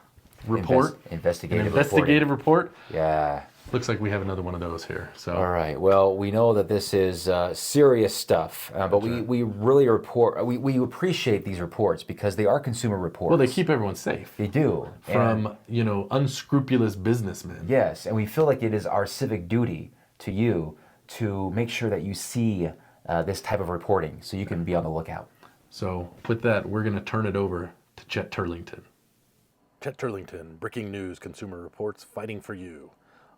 report. Investigative report. Yeah. Looks like we have another one of those here. So. All right. Well, we know that this is serious stuff, but we really we appreciate these reports because they are consumer reports. Well, they keep everyone safe. They do. From, unscrupulous businessmen. Yes, and we feel like it is our civic duty to you to make sure that you see this type of reporting so you can be on the lookout. So with that, we're going to turn it over to Chet Turlington. Chet Turlington, Breaking News Consumer Reports, fighting for you.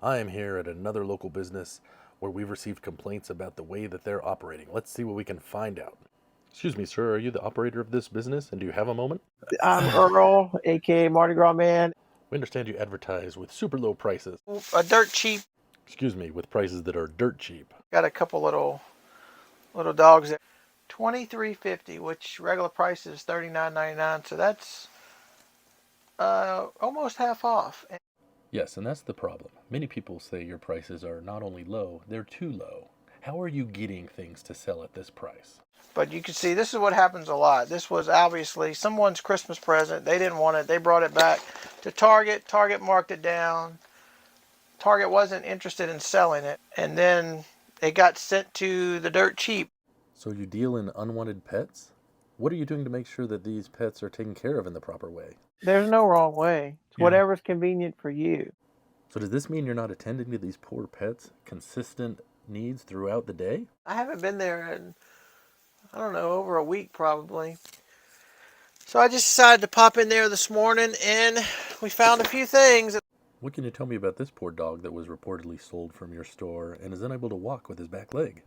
I am here at another local business where we've received complaints about the way that they're operating. Let's see what we can find out. Excuse me, sir, are you the operator of this business, and do you have a moment? I'm Earl, aka Mardi Gras Man. We understand you advertise with super low prices. A dirt cheap. Excuse me, with prices that are dirt cheap. Got a couple little dogs there. $23.50, which regular price is $39.99. So that's almost half off. Yes, and that's the problem. Many people say your prices are not only low, they're too low. How are you getting things to sell at this price? But you can see this is what happens a lot. This was obviously someone's Christmas present. They didn't want it. They brought it back to Target. Target marked it down. Target wasn't interested in selling it. And then it got sent to the dirt cheap. So you deal in unwanted pets? What are you doing to make sure that these pets are taken care of in the proper way? There's no wrong way. It's whatever's convenient for you. So does this mean you're not attending to these poor pets' consistent needs throughout the day? I haven't been there in, I don't know, over a week probably. So I just decided to pop in there this morning and we found a few things. What can you tell me about this poor dog that was reportedly sold from your store and is unable to walk with his back leg?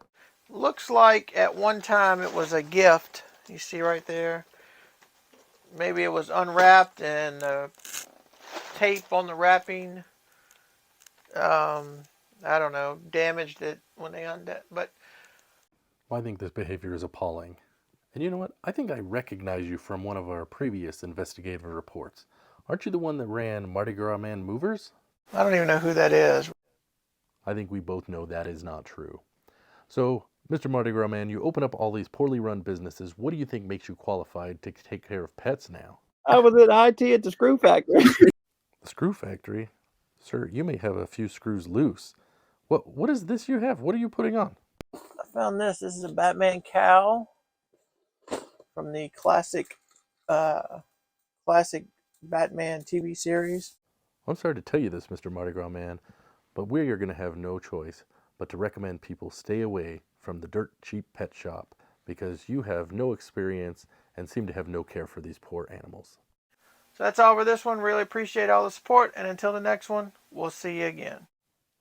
Looks like at one time it was a gift. You see right there? Maybe it was unwrapped and tape on the wrapping, I don't know, damaged it when they undid. But Well, I think this behavior is appalling. And you know what? I think I recognize you from one of our previous investigative reports. Aren't you the one that ran Mardi Gras Man Movers? I don't even know who that is. I think we both know that is not true. So, Mr. Mardi Gras Man, you open up all these poorly run businesses. What do you think makes you qualified to take care of pets now? I was at IT at the screw factory. The screw factory? Sir, you may have a few screws loose. What is this you have? What are you putting on? I found this. This is a Batman cowl from the classic Batman TV series. I'm sorry to tell you this, Mr. Mardi Gras Man, but we are going to have no choice but to recommend people stay away from the dirt cheap pet shop because you have no experience and seem to have no care for these poor animals. So that's all for this one. Really appreciate all the support. And until the next one, we'll see you again.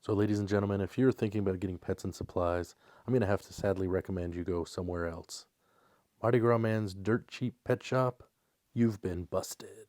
So ladies and gentlemen, if you're thinking about getting pets and supplies, I'm going to have to sadly recommend you go somewhere else. Mardi Gras Man's dirt cheap pet shop, you've been busted.